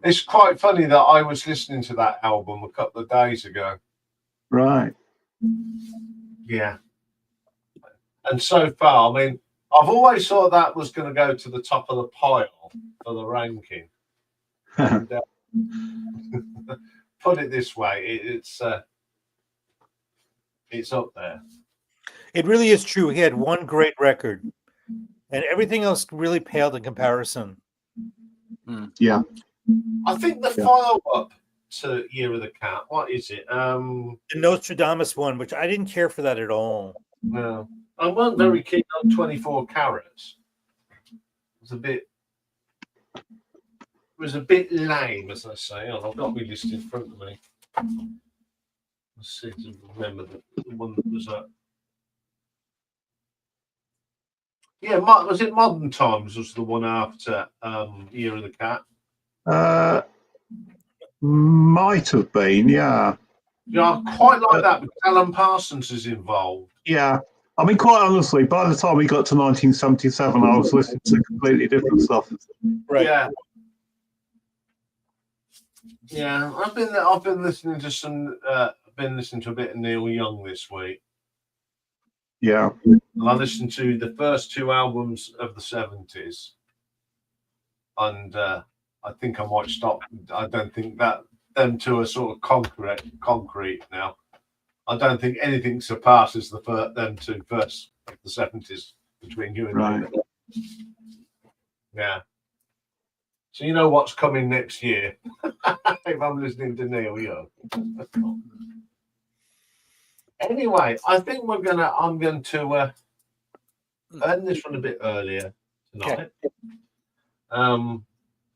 It's quite funny that I was listening to that album a couple of days ago. Right. Yeah. And so far, I mean, I've always thought that was going to go to the top of the pile for the ranking. And, put it this way, it's up there. It really is true. He had one great record, and everything else really paled in comparison. Yeah. I think the follow-up to Year of the Cat, what is it? The Nostradamus one, which I didn't care for that at all. No. I wasn't very keen on 24 Carats. It was a bit lame, as I say. I've got my list in front of me. Let's see to remember the one that was up. Yeah, was it Modern Times was the one after Year of the Cat? Might have been, yeah. Yeah, I quite like that because Alan Parsons is involved. Yeah. I mean, quite honestly, by the time we got to 1977, I was listening to completely different stuff. Right. Yeah. Yeah, I've been listening to some. I've been listening to a bit of Neil Young this week. Yeah. And I listened to the first two albums of the 70s, and I think I might stop. I don't think that them two are sort of concrete now. I don't think anything surpasses them two first of the 70s between you and me. Yeah. So you know what's coming next year if I'm listening to Neil Young. Anyway, I think I'm going to end this one a bit earlier tonight.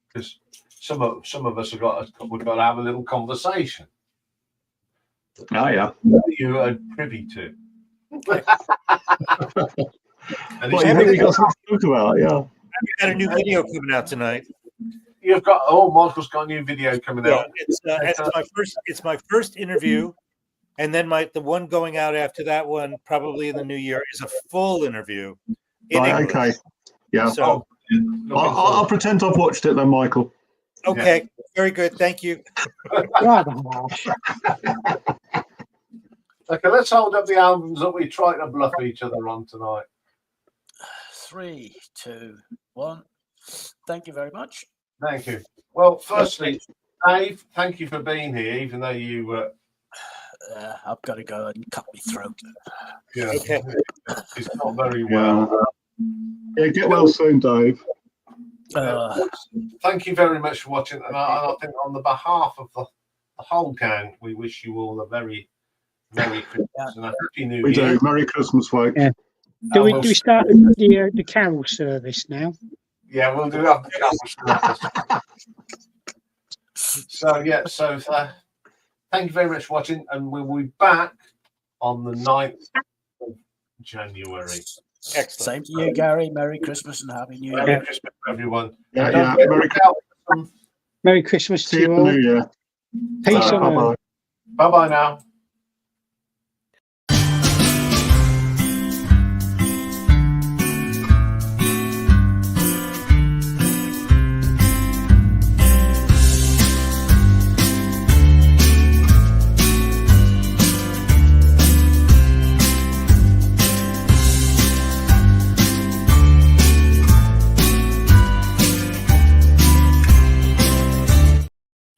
Because some of us we've got to have a little conversation. Oh yeah. You are privy to. And Well, you think we got something to talk about, yeah. We got a new video coming out tonight. You've got Michael's got a new video coming out. It's my first interview, and then the one going out after that one, probably in the new year, is a full interview. Okay. Yeah. So I'll pretend I've watched it then, Michael. Okay. Yeah. Very good. Thank you. Okay, let's hold up the albums that we try to bluff each other on tonight. 3, 2, 1. Thank you very much. Thank you. Well, firstly, Dave, thank you for being here, even though you I've got to go and cut my throat. Yeah. Okay. It's not very well. Yeah, get well soon, Dave. Thank you very much for watching, and I think on the behalf of the whole gang, we wish you all a very Merry Christmas and a Happy New Year. We do. Merry Christmas, folks. Yeah. Do we start the carol service now? Yeah, we'll do that. The carol service. So thank you very much for watching, and we'll be back on the 9th of January. Excellent. Same to you, Gary. Merry Christmas and Happy New Year. Merry Christmas, everyone. Yeah. Merry Christmas to See you you all. in the new year. Peace on earth. Bye-bye now.